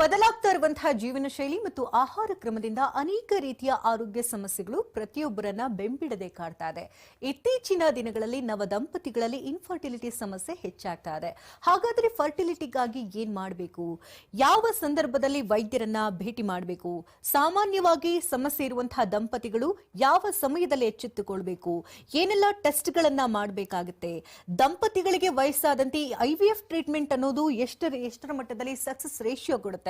ಬದಲಾಗ್ತಾ ಇರುವಂತಹ ಜೀವನ ಶೈಲಿ ಮತ್ತು ಆಹಾರ ಕ್ರಮದಿಂದ ಅನೇಕ ರೀತಿಯ ಆರೋಗ್ಯ ಸಮಸ್ಯೆಗಳು ಪ್ರತಿಯೊಬ್ಬರನ್ನ ಬೆಂಬಿಡದೆ ಕಾಡ್ತಾ ಇದೆ. ಇತ್ತೀಚಿನ ದಿನಗಳಲ್ಲಿ ನವ ದಂಪತಿಗಳಲ್ಲಿ ಇನ್ಫರ್ಟಿಲಿಟಿ ಸಮಸ್ಯೆ ಹೆಚ್ಚಾಗ್ತಾ ಇದೆ. ಹಾಗಾದ್ರೆ ಫರ್ಟಿಲಿಟಿಗಾಗಿ ಏನ್ ಮಾಡಬೇಕು, ಯಾವ ಸಂದರ್ಭದಲ್ಲಿ ವೈದ್ಯರನ್ನ ಭೇಟಿ ಮಾಡಬೇಕು, ಸಾಮಾನ್ಯವಾಗಿ ಸಮಸ್ಯೆ ಇರುವಂತಹ ದಂಪತಿಗಳು ಯಾವ ಸಮಯದಲ್ಲಿ ಎಚ್ಚೆತ್ತುಕೊಳ್ಬೇಕು, ಏನೆಲ್ಲ ಟೆಸ್ಟ್ಗಳನ್ನ ಮಾಡಬೇಕಾಗುತ್ತೆ, ದಂಪತಿಗಳಿಗೆ ವಯಸ್ಸಾದಂತೆ IVF ಟ್ರೀಟ್ಮೆಂಟ್ ಅನ್ನೋದು ಎಷ್ಟರ ಮಟ್ಟದಲ್ಲಿ ಸಕ್ಸಸ್ ರೇಷಿಯೋ ಕೊಡುತ್ತೆ,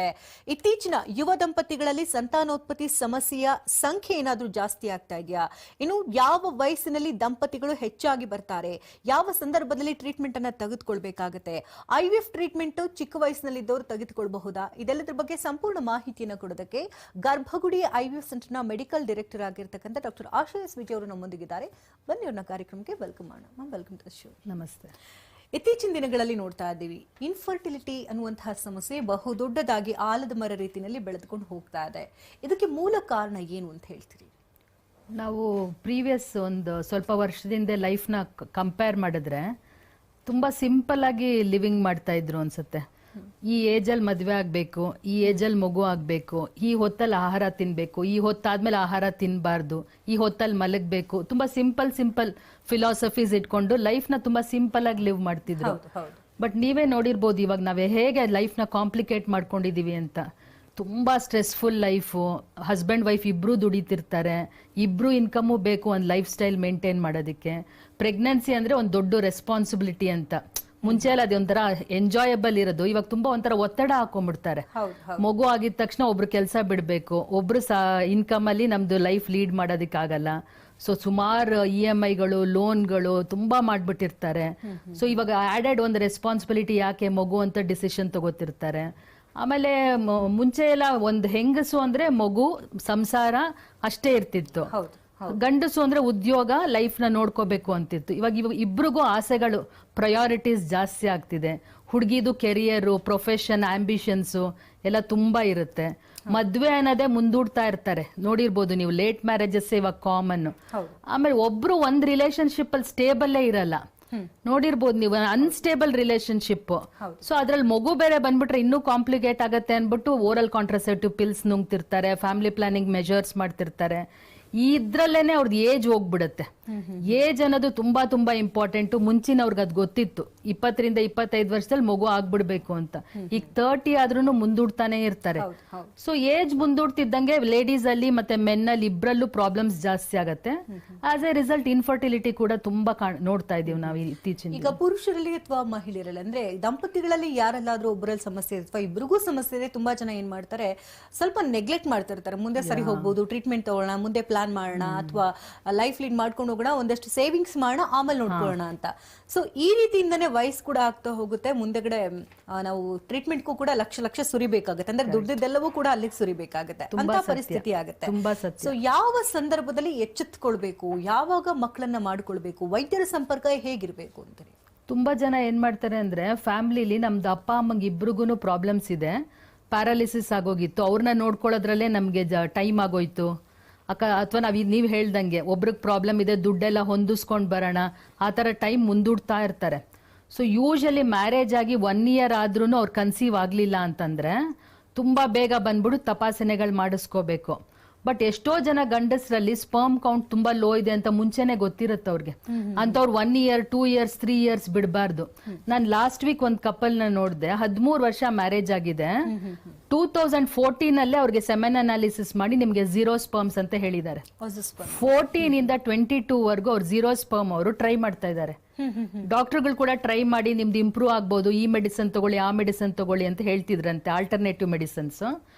ಇತ್ತೀಚಿನ ಯುವ ದಂಪತಿಗಳಲ್ಲಿ ಸಂತಾನೋತ್ಪತ್ತಿ ಸಮಸ್ಯೆಯ ಸಂಖ್ಯೆ ಏನಾದ್ರೂ ಜಾಸ್ತಿ ಆಗ್ತಾ ಇದೆಯಾ, ಇನ್ನು ಯಾವ ವಯಸ್ಸಿನಲ್ಲಿ ದಂಪತಿಗಳು ಹೆಚ್ಚಾಗಿ ಬರ್ತಾರೆ, ಯಾವ ಸಂದರ್ಭದಲ್ಲಿ ಟ್ರೀಟ್ಮೆಂಟ್ ಅನ್ನ ತೆಗೆದುಕೊಳ್ಬೇಕಾಗುತ್ತೆ, IVF ಟ್ರೀಟ್ಮೆಂಟ್ ಚಿಕ್ಕ ವಯಸ್ಸಿನಲ್ಲಿದ್ದವರು ತೆಗೆದುಕೊಳ್ಳಬಹುದಾ, ಇದೆಲ್ಲದರ ಬಗ್ಗೆ ಸಂಪೂರ್ಣ ಮಾಹಿತಿಯನ್ನು ಕೊಡೋದಕ್ಕೆ ಗರ್ಭಗುಡಿ IVF ಸೆಂಟರ್ನ ಮೆಡಿಕಲ್ ಡೈರೆಕ್ಟರ್ ಆಗಿರ್ತಕ್ಕಂಥ ಡಾಕ್ಟರ್ ಆಶಾ ಎಸ್ ವಿಜಯ್ ಅವರು ನಮ್ಮೊಂದಿಗಿದ್ದಾರೆ. ಬನ್ನಿ ಅವ್ರನ್ನ ಕಾರ್ಯಕ್ರಮಕ್ಕೆ ವೆಲ್ಕಮ್ ಮಾಡೋಣ. Welcome to the show. ನಮಸ್ತೆ. ಇತ್ತೀಚಿನ ದಿನಗಳಲ್ಲಿ ನೋಡ್ತಾ ಇದ್ದೀವಿ, ಇನ್ಫರ್ಟಿಲಿಟಿ ಅನ್ನುವಂತಹ ಸಮಸ್ಯೆ ಬಹುದೊಡ್ಡದಾಗಿ ಆಲದ ಮರ ರೀತಿಯಲ್ಲಿ ಬೆಳೆದುಕೊಂಡು ಹೋಗ್ತಾ ಇದೆ. ಇದಕ್ಕೆ ಮೂಲ ಕಾರಣ ಏನು ಅಂತ ಹೇಳ್ತೀರಿ? ನಾವು ಪ್ರೀವಿಯಸ್ ಒಂದು ಸ್ವಲ್ಪ ವರ್ಷದಿಂದ ಲೈಫ್ನ ಕಂಪೇರ್ ಮಾಡಿದ್ರೆ ತುಂಬಾ ಸಿಂಪಲ್ ಆಗಿ ಲಿವಿಂಗ್ ಮಾಡ್ತಾ ಇದ್ರು ಅನ್ಸುತ್ತೆ. ಈ ಏಜಲ್ಲಿ ಮದುವೆ ಆಗ್ಬೇಕು, ಈ ಏಜಲ್ಲಿ ಮಗು ಆಗ್ಬೇಕು, ಈ ಹೊತ್ತಲ್ಲಿ ಆಹಾರ ತಿನ್ಬೇಕು, ಈ ಹೊತ್ತಾದ್ಮೇಲೆ ಆಹಾರ ತಿನ್ಬಾರ್ದು, ಈ ಹೊತ್ತಲ್ಲಿ ಮಲಗಬೇಕು, ತುಂಬಾ ಸಿಂಪಲ್ ಫಿಲಾಸಫೀಸ್ ಇಟ್ಕೊಂಡು ಲೈಫ್ ನ ತುಂಬಾ ಸಿಂಪಲ್ ಆಗಿ ಲಿವ್ ಮಾಡ್ತಿದ್ರು. ಬಟ್ ನೀವೇ ನೋಡಿರ್ಬೋದು ಇವಾಗ ನಾವೇ ಹೇಗೆ ಲೈಫ್ ನ ಕಾಂಪ್ಲಿಕೇಟ್ ಮಾಡ್ಕೊಂಡಿದೀವಿ ಅಂತ. ತುಂಬಾ ಸ್ಟ್ರೆಸ್ಫುಲ್ ಲೈಫು, ಹಸ್ಬೆಂಡ್ ವೈಫ್ ಇಬ್ರು ದುಡಿತಿರ್ತಾರೆ, ಇಬ್ರು ಇನ್ಕಮು ಬೇಕು ಒಂದು ಲೈಫ್ ಸ್ಟೈಲ್ ಮೇಂಟೈನ್ ಮಾಡೋದಕ್ಕೆ. ಪ್ರೆಗ್ನೆನ್ಸಿ ಅಂದ್ರೆ ಒಂದು ದೊಡ್ಡ ರೆಸ್ಪಾನ್ಸಿಬಿಲಿಟಿ ಅಂತ. ಮುಂಚೆ ಎಲ್ಲ ಅದೊಂಥರ ಎಂಜಾಯಬಲ್ ಇರೋದು, ಇವಾಗ ತುಂಬಾ ಒಂಥರ ಒತ್ತಡ ಹಾಕೊಂಡ್ಬಿಡ್ತಾರೆ. ಮಗು ಆಗಿದ ತಕ್ಷಣ ಒಬ್ರು ಕೆಲಸ ಬಿಡ್ಬೇಕು, ಒಬ್ರು ಇನ್ಕಮ್ ಅಲ್ಲಿ ನಮ್ದು ಲೈಫ್ ಲೀಡ್ ಮಾಡೋದಕ್ಕಾಗಲ್ಲ. ಸೊ ಸುಮಾರು EMIಗಳು, ಲೋನ್ಗಳು ತುಂಬಾ ಮಾಡ್ಬಿಟ್ಟಿರ್ತಾರೆ. ಸೊ ಇವಾಗ ಆಡೆಡ್ ಒಂದು ರೆಸ್ಪಾನ್ಸಿಬಿಲಿಟಿ, ಯಾಕೆ ಮಗು ಅಂತ ಡಿಸಿಷನ್ ತಗೋತಿರ್ತಾರೆ. ಆಮೇಲೆ ಮುಂಚೆ ಎಲ್ಲ ಒಂದು ಹೆಂಗಸು ಅಂದ್ರೆ ಮಗು, ಸಂಸಾರ ಅಷ್ಟೇ ಇರ್ತಿತ್ತು. ಗಂಡಸು ಅಂದ್ರೆ ಉದ್ಯೋಗ, ಲೈಫ್ ನ ನೋಡ್ಕೋಬೇಕು ಅಂತಿತ್ತು. ಇವಾಗ ಇಬ್ರಿಗೂ ಆಸೆಗಳು, ಪ್ರಯಾರಿಟೀಸ್ ಜಾಸ್ತಿ ಆಗ್ತಿದೆ. ಹುಡುಗಿದು ಕೆರಿಯರು, ಪ್ರೊಫೆಷನ್, ಆಂಬಿಷನ್ಸು ಎಲ್ಲ ತುಂಬಾ ಇರುತ್ತೆ. ಮದ್ವೆ ಅನ್ನೋದೇ ಮುಂದೂಡ್ತಾ ಇರ್ತಾರೆ. ನೋಡಿರ್ಬೋದು ನೀವು, ಲೇಟ್ ಮ್ಯಾರೇಜಸ್ ಇವಾಗ ಕಾಮನ್. ಆಮೇಲೆ ಒಬ್ರು ಒಂದ್ ರಿಲೇಶನ್ಶಿಪ್ ಅಲ್ಲಿ ಸ್ಟೇಬಲ್ಲೇ ಇರಲ್ಲ. ನೋಡಿರ್ಬೋದು ನೀವು, ಅನ್ಸ್ಟೇಬಲ್ ರಿಲೇಶನ್ಶಿಪ್. ಸೊ ಅದ್ರಲ್ಲಿ ಮಗು ಬೇರೆ ಬಂದ್ಬಿಟ್ರೆ ಇನ್ನೂ ಕಾಂಪ್ಲಿಕೇಟ್ ಆಗತ್ತೆ ಅನ್ಬಿಟ್ಟು ಓರಲ್ ಕಾಂಟ್ರಸೆಪ್ಟಿವ್ ಪಿಲ್ಸ್ ನುಂಗ್ತಿರ್ತಾರೆ, ಫ್ಯಾಮಿಲಿ ಪ್ಲಾನಿಂಗ್ ಮೆಜರ್ಸ್ ಮಾಡ್ತಿರ್ತಾರೆ. ಇದ್ರಲ್ಲೇನೆ ಅವ್ರದ್ದು ಏಜ್ ಹೋಗ್ಬಿಡತ್ತೆ. ಏಜ್ ಅನ್ನೋದು ತುಂಬಾ ತುಂಬಾ ಇಂಪಾರ್ಟೆಂಟ್. ಮುಂಚಿನವ್ರಿಗೆ ಅದ್ ಗೊತ್ತಿತ್ತು, 20 ರಿಂದ 25 ವರ್ಷದಲ್ಲಿ ಮಗು ಆಗ್ಬಿಡ್ಬೇಕು ಅಂತ. ಈಗ 30 ಆದ್ರೂ ಮುಂದೂಡ್ತಾನೆ ಇರ್ತಾರೆ. ಸೊ ಏಜ್ ಮುಂದೂಡ್ತಿದ್ದಂಗೆ ಲೇಡೀಸ್ ಅಲ್ಲಿ ಮತ್ತೆ ಮೆನ್ ಅಲ್ಲಿ ಇಬ್ರಲ್ಲೂ ಪ್ರಾಬ್ಲಮ್ಸ್ ಜಾಸ್ತಿ ಆಗತ್ತೆ. ಆಸ್ ಎ ರಿಸಲ್ಟ್ ಇನ್ಫರ್ಟಿಲಿಟಿ ಕೂಡ ತುಂಬಾ ನೋಡ್ತಾ ಇದೀವಿ ನಾವು ಇತ್ತೀಚಿನ. ಈಗ ಪುರುಷರಲ್ಲಿ ಅಥವಾ ಮಹಿಳೆಯರಲ್ಲಿ, ಅಂದ್ರೆ ದಂಪತಿಗಳಲ್ಲಿ ಯಾರೆಲ್ಲಾದ್ರೂ ಒಬ್ಬರಲ್ಲಿ ಸಮಸ್ಯೆ ಇದೆ ಅಥವಾ ಇಬ್ರಿಗೂ ಸಮಸ್ಯೆ ಇದೆ, ತುಂಬಾ ಜನ ಏನ್ ಮಾಡ್ತಾರೆ, ಸ್ವಲ್ಪ ನೆಗ್ಲೆಕ್ಟ್ ಮಾಡ್ತಿರ್ತಾರೆ. ಮುಂದೆ ಸರಿ ಹೋಗ್ಬೋದು, ಟ್ರೀಟ್ಮೆಂಟ್ ತಗೊಳ್ಳೋಣ, ಮುಂದೆ ಪ್ಲಾನ್ ಮಾಡೋಣ, ಅಥವಾ ಲೈಫ್ ಲೀಡ್ ಮಾಡ್ಕೊಂಡು ಹೋಗೋಣ, ಒಂದಷ್ಟು ಸೇವಿಂಗ್ಸ್ ಮಾಡೋಣ, ಆಮೇಲೆ ನೋಡ್ಕೊಳ್ಳೋಣ ಅಂತ. ಸೊ ಈ ರೀತಿಯಿಂದನೇ ವಯಸ್ಸು ಕೂಡ ಆಗ್ತಾ ಹೋಗುತ್ತೆ. ಮುಂದೆಗಡೆ ನಾವು ಟ್ರೀಟ್ಮೆಂಟ್ಗೂ ಕೂಡ ಲಕ್ಷ ಸುರಿಬೇಕಾಗುತ್ತೆ. ಅಂದ್ರೆ ದುಡ್ಡಿದ್ದೆಲ್ಲವೂ ಕೂಡ ಅಲ್ಲಿಗೆ ಸುರಿಬೇಕಾಗುತ್ತೆ ಅಂತ ಪರಿಸ್ಥಿತಿ ಆಗುತ್ತೆ. ಸೊ ಯಾವ ಸಂದರ್ಭದಲ್ಲಿ ಎಚ್ಚೆತ್ತುಕೊಳ್ಬೇಕು, ಯಾವಾಗ ಮಕ್ಕಳನ್ನ ಮಾಡ್ಕೊಳ್ಬೇಕು, ವೈದ್ಯರ ಸಂಪರ್ಕ ಹೇಗಿರ್ಬೇಕು ಅಂತಾರೆ? ತುಂಬಾ ಜನ ಏನ್ ಮಾಡ್ತಾರೆ ಅಂದ್ರೆ, ಫ್ಯಾಮಿಲಿಲಿ ನಮ್ದು ಅಪ್ಪ ಅಮ್ಮಂಗೆ ಇಬ್ರಿಗೂ ಪ್ರಾಬ್ಲಮ್ಸ್ ಇದೆ, ಪ್ಯಾರಾಲಿಸಿಸ್ ಆಗೋಗಿತ್ತು, ಅವ್ರನ್ನ ನೋಡ್ಕೊಳ್ಳೋದ್ರಲ್ಲೇ ನಮ್ಗೆ ಟೈಮ್ ಆಗೋಯ್ತು. ಅಥವಾ ನೀವ್ ಹೇಳ್ದಂಗೆ ಒಬ್ರಿಗೆ ಪ್ರಾಬ್ಲಮ್ ಇದೆ, ದುಡ್ಡೆಲ್ಲ ಹೊಂದಿಸ್ಕೊಂಡ್ ಬರೋಣ, ಆ ತರ ಟೈಮ್ ಮುಂದೂಡ್ತಾ ಇರ್ತಾರೆ. ಸೊ ಯೂಶಲಿ ಮ್ಯಾರೇಜ್ ಆಗಿ 1 year ಆದ್ರೂ ಅವ್ರು ಕನ್ಸೀವ್ ಆಗ್ಲಿಲ್ಲ ಅಂತಂದ್ರೆ ತುಂಬಾ ಬೇಗ ಬಂದ್ಬಿಟ್ಟು ತಪಾಸಣೆಗಳು ಮಾಡಿಸ್ಕೋಬೇಕು. ಬಟ್ ಎಷ್ಟೋ ಜನ ಗಂಡಸರಲ್ಲಿ ಸ್ಪರ್ಮ್ ಕೌಂಟ್ ತುಂಬಾ ಲೋ ಇದೆ ಅಂತ ಮುಂಚೆನೆ ಗೊತ್ತಿರುತ್ತೆ ಅವ್ರಿಗೆ. ಅಂತವ್ರು 1 year, 2 years, 3 years ಬಿಡಬಾರ್ದು. ನಾನು ಲಾಸ್ಟ್ ವೀಕ್ ಒಂದ್ ಕಪಲ್ ನ ನೋಡಿದೆ, 13 ವರ್ಷ ಮ್ಯಾರೇಜ್ ಆಗಿದೆ. 2014 ಅಲ್ಲೇ ಅವ್ರಿಗೆ ಸೆಮೆನ್ ಅನಾಲಿಸಿಸ್ ಮಾಡಿ ನಿಮ್ಗೆ 0 ಸ್ಪರ್ಮ್ಸ್ ಅಂತ ಹೇಳಿದ್ದಾರೆ. 14 ಇಂದ 22 ವರ್ಗು ಅವ್ರು 0 ಸ್ಪರ್ಮ್ ಅವರು ಟ್ರೈ ಮಾಡ್ತಾ ಇದ್ದಾರೆ. ಡಾಕ್ಟರ್ಗಳು ಕೂಡ ಟ್ರೈ ಮಾಡಿ ನಿಮ್ದು ಇಂಪ್ರೂವ್ ಆಗ್ಬೋದು, ಈ ಮೆಡಿಸನ್ ತಗೊಳ್ಳಿ, ಆ ಮೆಡಿಸನ್ ತಗೊಳ್ಳಿ ಅಂತ ಹೇಳ್ತಿದ್ರಂತೆ, ಆಲ್ಟರ್ನೇಟಿವ್ ಮೆಡಿಸನ್ಸ್.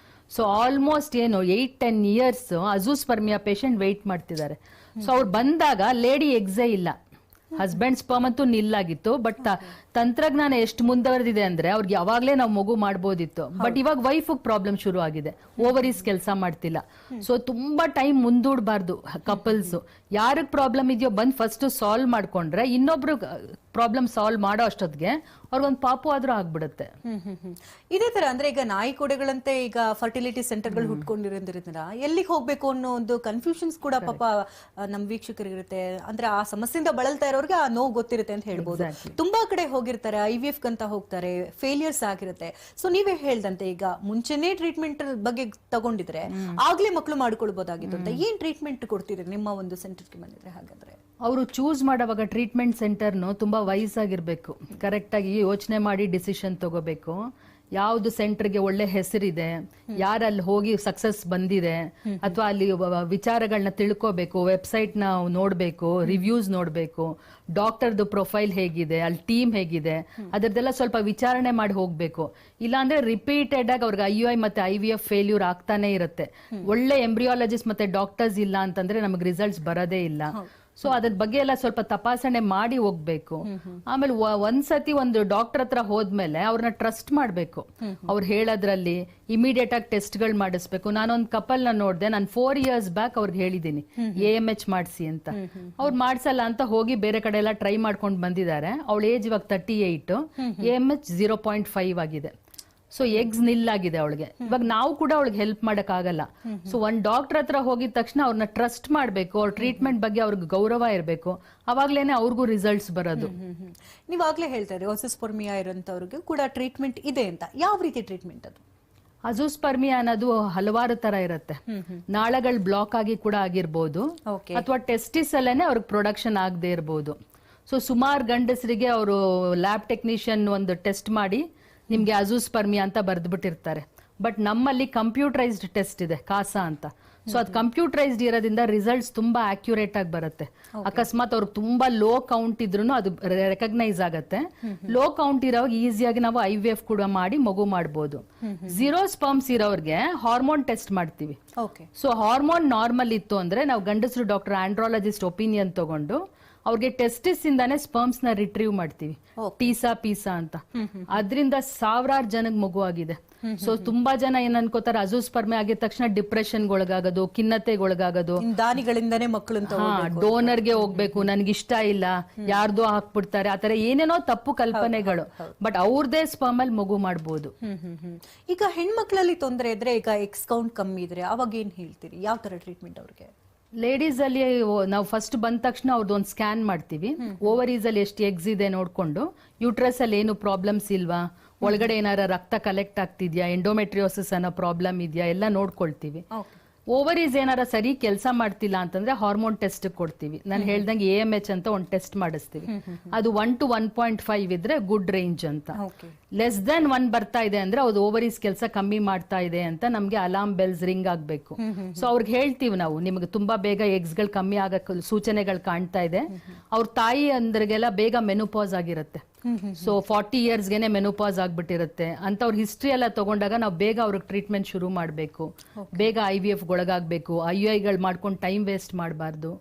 ಸೊ ಆಲ್ಮೋಸ್ಟ್ ಏನು 8-10 years ಅಜೂಸ್ಪರ್ಮಿಯಾ ಪೇಷಂಟ್ ವೆಯ್ಟ್ ಮಾಡ್ತಿದ್ದಾರೆ. ಸೊ ಅವ್ರು ಬಂದಾಗ ಲೇಡಿ ಎಗ್ಸೇ ಇಲ್ಲ, ಹಸ್ಬೆಂಡ್ ಸ್ಪರ್ಮ್ ಅಂತೂ ನಿಲ್ಲಾಗಿತ್ತು. ಬಟ್ ತಂತ್ರಜ್ಞಾನ ಎಷ್ಟು ಮುಂದುವರೆದಿದೆ ಅಂದ್ರೆ ಅವ್ರಿಗೆ ಯಾವಾಗ್ಲೇ ನಾವು ಮಗು ಮಾಡ್ಬೋದಿತ್ತು. ಬಟ್ ಇವಾಗ ವೈಫ್ ಪ್ರಾಬ್ಲಮ್ ಶುರು ಆಗಿದೆ, ಓವರೀಸ್ ಕೆಲಸ ಮಾಡ್ತಿಲ್ಲ. ಸೊ ತುಂಬಾ ಟೈಮ್ ಮುಂದೂಡಬಾರ್ದು ಕಪಲ್ಸ್. ಯಾರಿಗ್ ಪ್ರಾಬ್ಲಮ್ ಇದೆಯೋ ಬಂದ್ ಫಸ್ಟ್ ಸಾಲ್ವ್ ಮಾಡ್ಕೊಂಡ್ರೆ ಇನ್ನೊಬ್ರು ಪ್ರಾಬ್ಲಮ್ ಸಾಲ್ವ್ ಮಾಡೋ ಅಷ್ಟೊತ್ತಿಗೆ ಅವ್ರಿಗೊಂದು ಪಾಪು ಆದ್ರೂ ಆಗ್ಬಿಡುತ್ತೆ. ಇದೇ ತರ ಅಂದ್ರೆ ಈಗ ನಾಯಿ ಕೋಡೆಗಳಂತೆ ಈಗ ಫರ್ಟಿಲಿಟಿ ಸೆಂಟರ್ಗಳು ಹುಟ್ಕೊಂಡಿರೋದ್ರಿಂದ ಎಲ್ಲಿಗೆ ಹೋಗ್ಬೇಕು ಅನ್ನೋ ಒಂದು ಕನ್ಫ್ಯೂಷನ್ಸ್ ಕೂಡ ಪಾಪ ನಮ್ ವೀಕ್ಷಕರಿಗಿರುತ್ತೆ. ಅಂದ್ರೆ ಆ ಸಮಸ್ಯೆಯಿಂದ ಬಳಲ್ತಾ ಇರೋರಿಗೆ ಆ ನೋವು ಗೊತ್ತಿರುತ್ತೆ ಅಂತ ಹೇಳ್ಬೋದು. ತುಂಬಾ ಕಡೆ ಹೋಗಿ ಹೋಗಿರ್ತಾರೆ, IVF ಅಂತ ಹೋಗ್ತಾರೆ, ಫೇಲಿಯರ್ಸ್ ಆಗಿರುತ್ತೆ. ಸೊ ನೀವೇ ಹೇಳ್ದಂತೆ ಈಗ ಮುಂಚೆನೇ ಟ್ರೀಟ್ಮೆಂಟ್ ಬಗ್ಗೆ ತಗೊಂಡಿದ್ರೆ ಆಗ್ಲೇ ಮಕ್ಕಳು ಮಾಡ್ಕೊಳ್ಬಹುದಾಗಿತ್ತು ಅಂತ. ಏನ್ ಟ್ರೀಟ್ಮೆಂಟ್ ಕೊಡ್ತಿದ್ರೆ ನಿಮ್ಮ ಒಂದು ಸೆಂಟರ್ಗೆ ಬಂದಿದ್ರೆ? ಹಾಗಾದ್ರೆ ಅವರು ಚೂಸ್ ಮಾಡುವಾಗ ಟ್ರೀಟ್ಮೆಂಟ್ ಸೆಂಟರ್ನು ತುಂಬಾ ವೈಸ್ ಆಗಿರ್ಬೇಕು, ಕರೆಕ್ಟ್ ಆಗಿ ಯೋಚನೆ ಮಾಡಿ ಡಿಸಿಷನ್ ತಗೋಬೇಕು. ಯಾವ್ದು ಸೆಂಟರ್ಗೆ ಒಳ್ಳೆ ಹೆಸರಿದೆ, ಯಾರಲ್ಲಿ ಹೋಗಿ ಸಕ್ಸಸ್ ಬಂದಿದೆ, ಅಥವಾ ಅಲ್ಲಿ ವಿಚಾರಗಳನ್ನ ತಿಳ್ಕೋಬೇಕು, ವೆಬ್ಸೈಟ್ ನ ನೋಡ್ಬೇಕು, ರಿವ್ಯೂಸ್ ನೋಡ್ಬೇಕು, ಡಾಕ್ಟರ್ದು ಪ್ರೊಫೈಲ್ ಹೇಗಿದೆ, ಅಲ್ಲಿ ಟೀಮ್ ಹೇಗಿದೆ, ಅದರದೆಲ್ಲ ಸ್ವಲ್ಪ ವಿಚಾರಣೆ ಮಾಡಿ ಹೋಗ್ಬೇಕು. ಇಲ್ಲಾಂದ್ರೆ ರಿಪೀಟೆಡ್ ಆಗಿ ಅವ್ರಿಗೆ IUI ಮತ್ತೆ IVF ಫೇಲ್ಯೂರ್ ಆಗ್ತಾನೆ ಇರುತ್ತೆ. ಒಳ್ಳೆ ಎಂಬ್ರಿಯಾಲಜಿಸ್ಟ್ ಮತ್ತೆ ಡಾಕ್ಟರ್ಸ್ ಇಲ್ಲ ಅಂತಂದ್ರೆ ನಮಗೆ ರಿಸಲ್ಟ್ಸ್ ಬರೋದೇ ಇಲ್ಲ. ಸೊ ಅದ್ರ ಬಗ್ಗೆ ಎಲ್ಲ ಸ್ವಲ್ಪ ತಪಾಸಣೆ ಮಾಡಿ ಹೋಗ್ಬೇಕು. ಆಮೇಲೆ ಒಂದ್ಸತಿ ಒಂದು ಡಾಕ್ಟರ್ ಹತ್ರ ಹೋದ್ಮೇಲೆ ಅವ್ರನ್ನ ಟ್ರಸ್ಟ್ ಮಾಡ್ಬೇಕು. ಅವ್ರು ಹೇಳೋದ್ರಲ್ಲಿ ಇಮಿಡಿಯೇಟ್ ಆಗಿ ಟೆಸ್ಟ್ ಗಳು ಮಾಡಿಸ್ಬೇಕು. ನಾನೊಂದ್ ಕಪಲ್ ನ ನೋಡ್ದೆ, ನಾನು 4 years ಬ್ಯಾಕ್ ಅವ್ರಿಗೆ ಹೇಳಿದೀನಿ AMH ಮಾಡಿಸಿ ಅಂತ. ಅವ್ರು ಮಾಡ್ಸಲ್ಲ ಅಂತ ಹೋಗಿ ಬೇರೆ ಕಡೆ ಎಲ್ಲ ಟ್ರೈ ಮಾಡ್ಕೊಂಡು ಬಂದಿದ್ದಾರೆ. ಅವಳ ಏಜ್ ಇವಾಗ 38, AMH 0.5 ಆಗಿದೆ. ಸೊ ಎಗ್ಸ್ ನಿಲ್ ಆಗಿದೆ ಅವಳಿಗೆ. ಇವಾಗ ನಾವು ಕೂಡ ಅವಳಿಗೆ ಹೆಲ್ಪ್ ಮಾಡಕ್ ಆಗಲ್ಲ. ಸೊ ಒಂದ್ ಡಾಕ್ಟರ್ ಹತ್ರ ಹೋಗಿದ ತಕ್ಷಣ ಅವ್ರನ್ನ ಟ್ರಸ್ಟ್ ಮಾಡ್ಬೇಕು, ಅವ್ರ ಟ್ರೀಟ್ಮೆಂಟ್ ಬಗ್ಗೆ ಅವ್ರಿಗೆ ಗೌರವ ಇರಬೇಕು. ಅವಾಗ್ಲೇನೆ ಅವ್ರಿಗೂ ರಿಸಲ್ಟ್ಸ್ ಬರೋದು. ನೀವಾಗ್ಲೇ ಹೇಳ್ತಾ ಇದ್ರಿ ಓಸಿಸ್ಪರ್ಮಿಯಾ ಇರೋಂಥವ್ರಿಗೆ ಕೂಡ ಟ್ರೀಟ್ಮೆಂಟ್ ಇದೆ ಅಂತ. ಯಾವ ರೀತಿ ಟ್ರೀಟ್ಮೆಂಟ್ ಅದು? ಅಜೋಸ್ಪರ್ಮಿಯಾ ಅನ್ನೋದು ಹಲವಾರು ತರ ಇರುತ್ತೆ. ನಾಳಗಳು ಬ್ಲಾಕ್ ಆಗಿ ಕೂಡ ಆಗಿರ್ಬೋದು, ಅಥವಾ ಟೆಸ್ಟಿಸ್ ಅಲ್ಲೇನೆ ಅವ್ರಿಗೆ ಪ್ರೊಡಕ್ಷನ್ ಆಗದೆ ಇರ್ಬೋದು. ಸೊ ಸುಮಾರು ಗಂಡಸರಿಗೆ ಅವರು ಲ್ಯಾಬ್ ಟೆಕ್ನಿಷಿಯನ್ ಒಂದು ಟೆಸ್ಟ್ ಮಾಡಿ ನಿಮ್ಗೆ ಅಜೋಸ್ಪರ್ಮಿಯಾ ಅಂತ ಬರೆದ್ಬಿಟ್ಟಿರ್ತಾರೆ. ಬಟ್ ನಮ್ಮಲ್ಲಿ ಕಂಪ್ಯೂಟರೈಸ್ಡ್ ಟೆಸ್ಟ್ ಇದೆ, ಕಾಸಾ ಅಂತ. ಸೊ ಅದು ಕಂಪ್ಯೂಟರೈಸ್ಡ್ ಇರೋದ್ರಿಂದ ರಿಸಲ್ಟ್ಸ್ ತುಂಬಾ ಅಕ್ಯುರೇಟ್ ಆಗಿ ಬರುತ್ತೆ. ಅಕಸ್ಮಾತ್ ಅವ್ರಿಗೆ ತುಂಬಾ ಲೋ ಕೌಂಟ್ ಇದ್ರೂ ಅದು ರೆಕಗ್ನೈಸ್ ಆಗತ್ತೆ. ಲೋ ಕೌಂಟ್ ಇರೋವಾಗ ಈಸಿಯಾಗಿ ನಾವು IVF ಕೂಡ ಮಾಡಿ ಮಗು ಮಾಡಬಹುದು. 0 ಸ್ಪರ್ಮ್ಸ್ ಇರೋರ್ಗೆ ಹಾರ್ಮೋನ್ ಟೆಸ್ಟ್ ಮಾಡ್ತೀವಿ. ಸೊ ಹಾರ್ಮೋನ್ ನಾರ್ಮಲ್ ಇತ್ತು ಅಂದ್ರೆ ನಾವು ಗಂಡಸರು ಡಾಕ್ಟರ್ ಆಂಡ್ರಾಲಜಿಸ್ಟ್ ಒಪಿನಿಯನ್ ತಗೊಂಡು ಅವ್ರಿಗೆ ಟೆಸ್ಟಿಸ್ ಇಂದಾನೆ ಸ್ಪರ್ಮ್ಸ್ ನ ರಿಟ್ರೀವ್ ಮಾಡ್ತೀವಿ, ಪೀಸಾ ಅಂತ. ಅದ್ರಿಂದ ಸಾವಿರಾರು ಜನಕ್ಕೆ ಮಗು ಆಗಿದೆ. ಸೊ ತುಂಬಾ ಜನ ಏನ್ ಅನ್ಕೋತಾರೆ, ಅಜೋಸ್ಪರ್ಮೆ ಆಗಿದ ತಕ್ಷಣ ಡಿಪ್ರೆಷನ್ ಒಳಗಾಗೋದು, ಖಿನ್ನತೆಗೊಳಗಾಗೋದು, ದಾನಿಗಳಿಂದನೇ ಮಕ್ಕಳು ಡೋನರ್ಗೆ ಹೋಗ್ಬೇಕು, ನನ್ಗಿಷ್ಟ ಇಲ್ಲ, ಯಾರ್ದೋ ಹಾಕ್ಬಿಡ್ತಾರೆ, ಆತರ ಏನೇನೋ ತಪ್ಪು ಕಲ್ಪನೆಗಳು. ಬಟ್ ಅವ್ರದೇ ಸ್ಪರ್ಮ್ ಅಲ್ಲಿ ಮಗು ಮಾಡ್ಬೋದು. ಈಗ ಹೆಣ್ಮಕ್ಳಲ್ಲಿ ತೊಂದರೆ ಇದ್ರೆ, ಈಗ ಎಕ್ಸ್ ಕೌಂಟ್ ಕಮ್ಮಿ ಇದ್ರೆ ಅವಾಗ ಏನ್ ಹೇಳ್ತೀರಿ? ಯಾವ ತರ ಟ್ರೀಟ್ಮೆಂಟ್ ಅವ್ರಿಗೆ? ಲೇಡೀಸ್ ಅಲ್ಲಿ ನಾವು ಫಸ್ಟ್ ಬಂದ ತಕ್ಷಣ ಅವ್ರದ್ದು ಒಂದು ಸ್ಕ್ಯಾನ್ ಮಾಡ್ತೀವಿ. ಓವರೀಸ್ ಅಲ್ಲಿ ಎಷ್ಟು ಎಗ್ಸ್ ಇದೆ ನೋಡ್ಕೊಂಡು, ಯೂಟ್ರಸ್ ಅಲ್ಲಿ ಏನು ಪ್ರಾಬ್ಲಮ್ಸ್ ಇಲ್ವಾ, ಒಳಗಡೆ ಏನಾರ ರಕ್ತ ಕಲೆಕ್ಟ್ ಆಗ್ತಿದ್ಯಾ, ಎಂಡೋಮೆಟ್ರಿಯೋಸಿಸ್ ಅನ್ನೋ ಪ್ರಾಬ್ಲಮ್ ಇದೆಯಾ ಎಲ್ಲ ನೋಡ್ಕೊಳ್ತೀವಿ. ಓವರೀಸ್ ಏನಾರ ಸರಿ ಕೆಲಸ ಮಾಡ್ತಿಲ್ಲ ಅಂತಂದ್ರೆ ಹಾರ್ಮೋನ್ ಟೆಸ್ಟ್ ಕೊಡ್ತೀವಿ. ನಾನು ಹೇಳ್ದಂಗೆ AMH ಅಂತ ಒಂದು ಟೆಸ್ಟ್ ಮಾಡಿಸ್ತೀವಿ. ಅದು 1 to 1.5 ಇದ್ರೆ ಗುಡ್ ರೇಂಜ್ ಅಂತ. ಲೆಸ್ ದೆನ್ 1 ಬರ್ತಾ ಇದೆ ಅಂದ್ರೆ ಅದು ಓವರೀಸ್ ಕೆಲಸ ಕಮ್ಮಿ ಮಾಡ್ತಾ ಇದೆ ಅಂತ ನಮ್ಗೆ ಅಲಾರ್ಮ್ ಬೆಲ್ಸ್ ರಿಂಗ್ ಆಗ್ಬೇಕು. ಸೊ ಅವ್ರಿಗೆ ಹೇಳ್ತೀವಿ ನಾವು, ನಿಮ್ಗೆ ತುಂಬಾ ಬೇಗ ಎಗ್ಸ್ ಗಳು ಕಮ್ಮಿ ಆಗಕ್ ಸೂಚನೆಗಳು ಕಾಣ್ತಾ ಇದೆ. ಅವ್ರ ತಾಯಿ ಅಂದ್ರಿಗೆಲ್ಲ ಬೇಗ ಮೆನೋಪಾಸ್ ಆಗಿರುತ್ತೆ. ಸೊ 40 years ಗೆನೆ ಮೆನೋಪಾಸ್ ಆಗ್ಬಿಟ್ಟಿರುತ್ತೆ ಅಂತ. ಅವ್ರ ಹಿಸ್ಟ್ರಿ ಎಲ್ಲ ತಗೊಂಡಾಗ ನಾವು ಬೇಗ ಅವ್ರಿಗೆ ಟ್ರೀಟ್ಮೆಂಟ್ ಶುರು ಮಾಡಬೇಕು, ಬೇಗ IVF ಒಳಗಾಗಬೇಕು. IUI ಗಳು ಮಾಡ್ಕೊಂಡು ಟೈಮ್ ವೇಸ್ಟ್ ಮಾಡಬಾರ್ದು.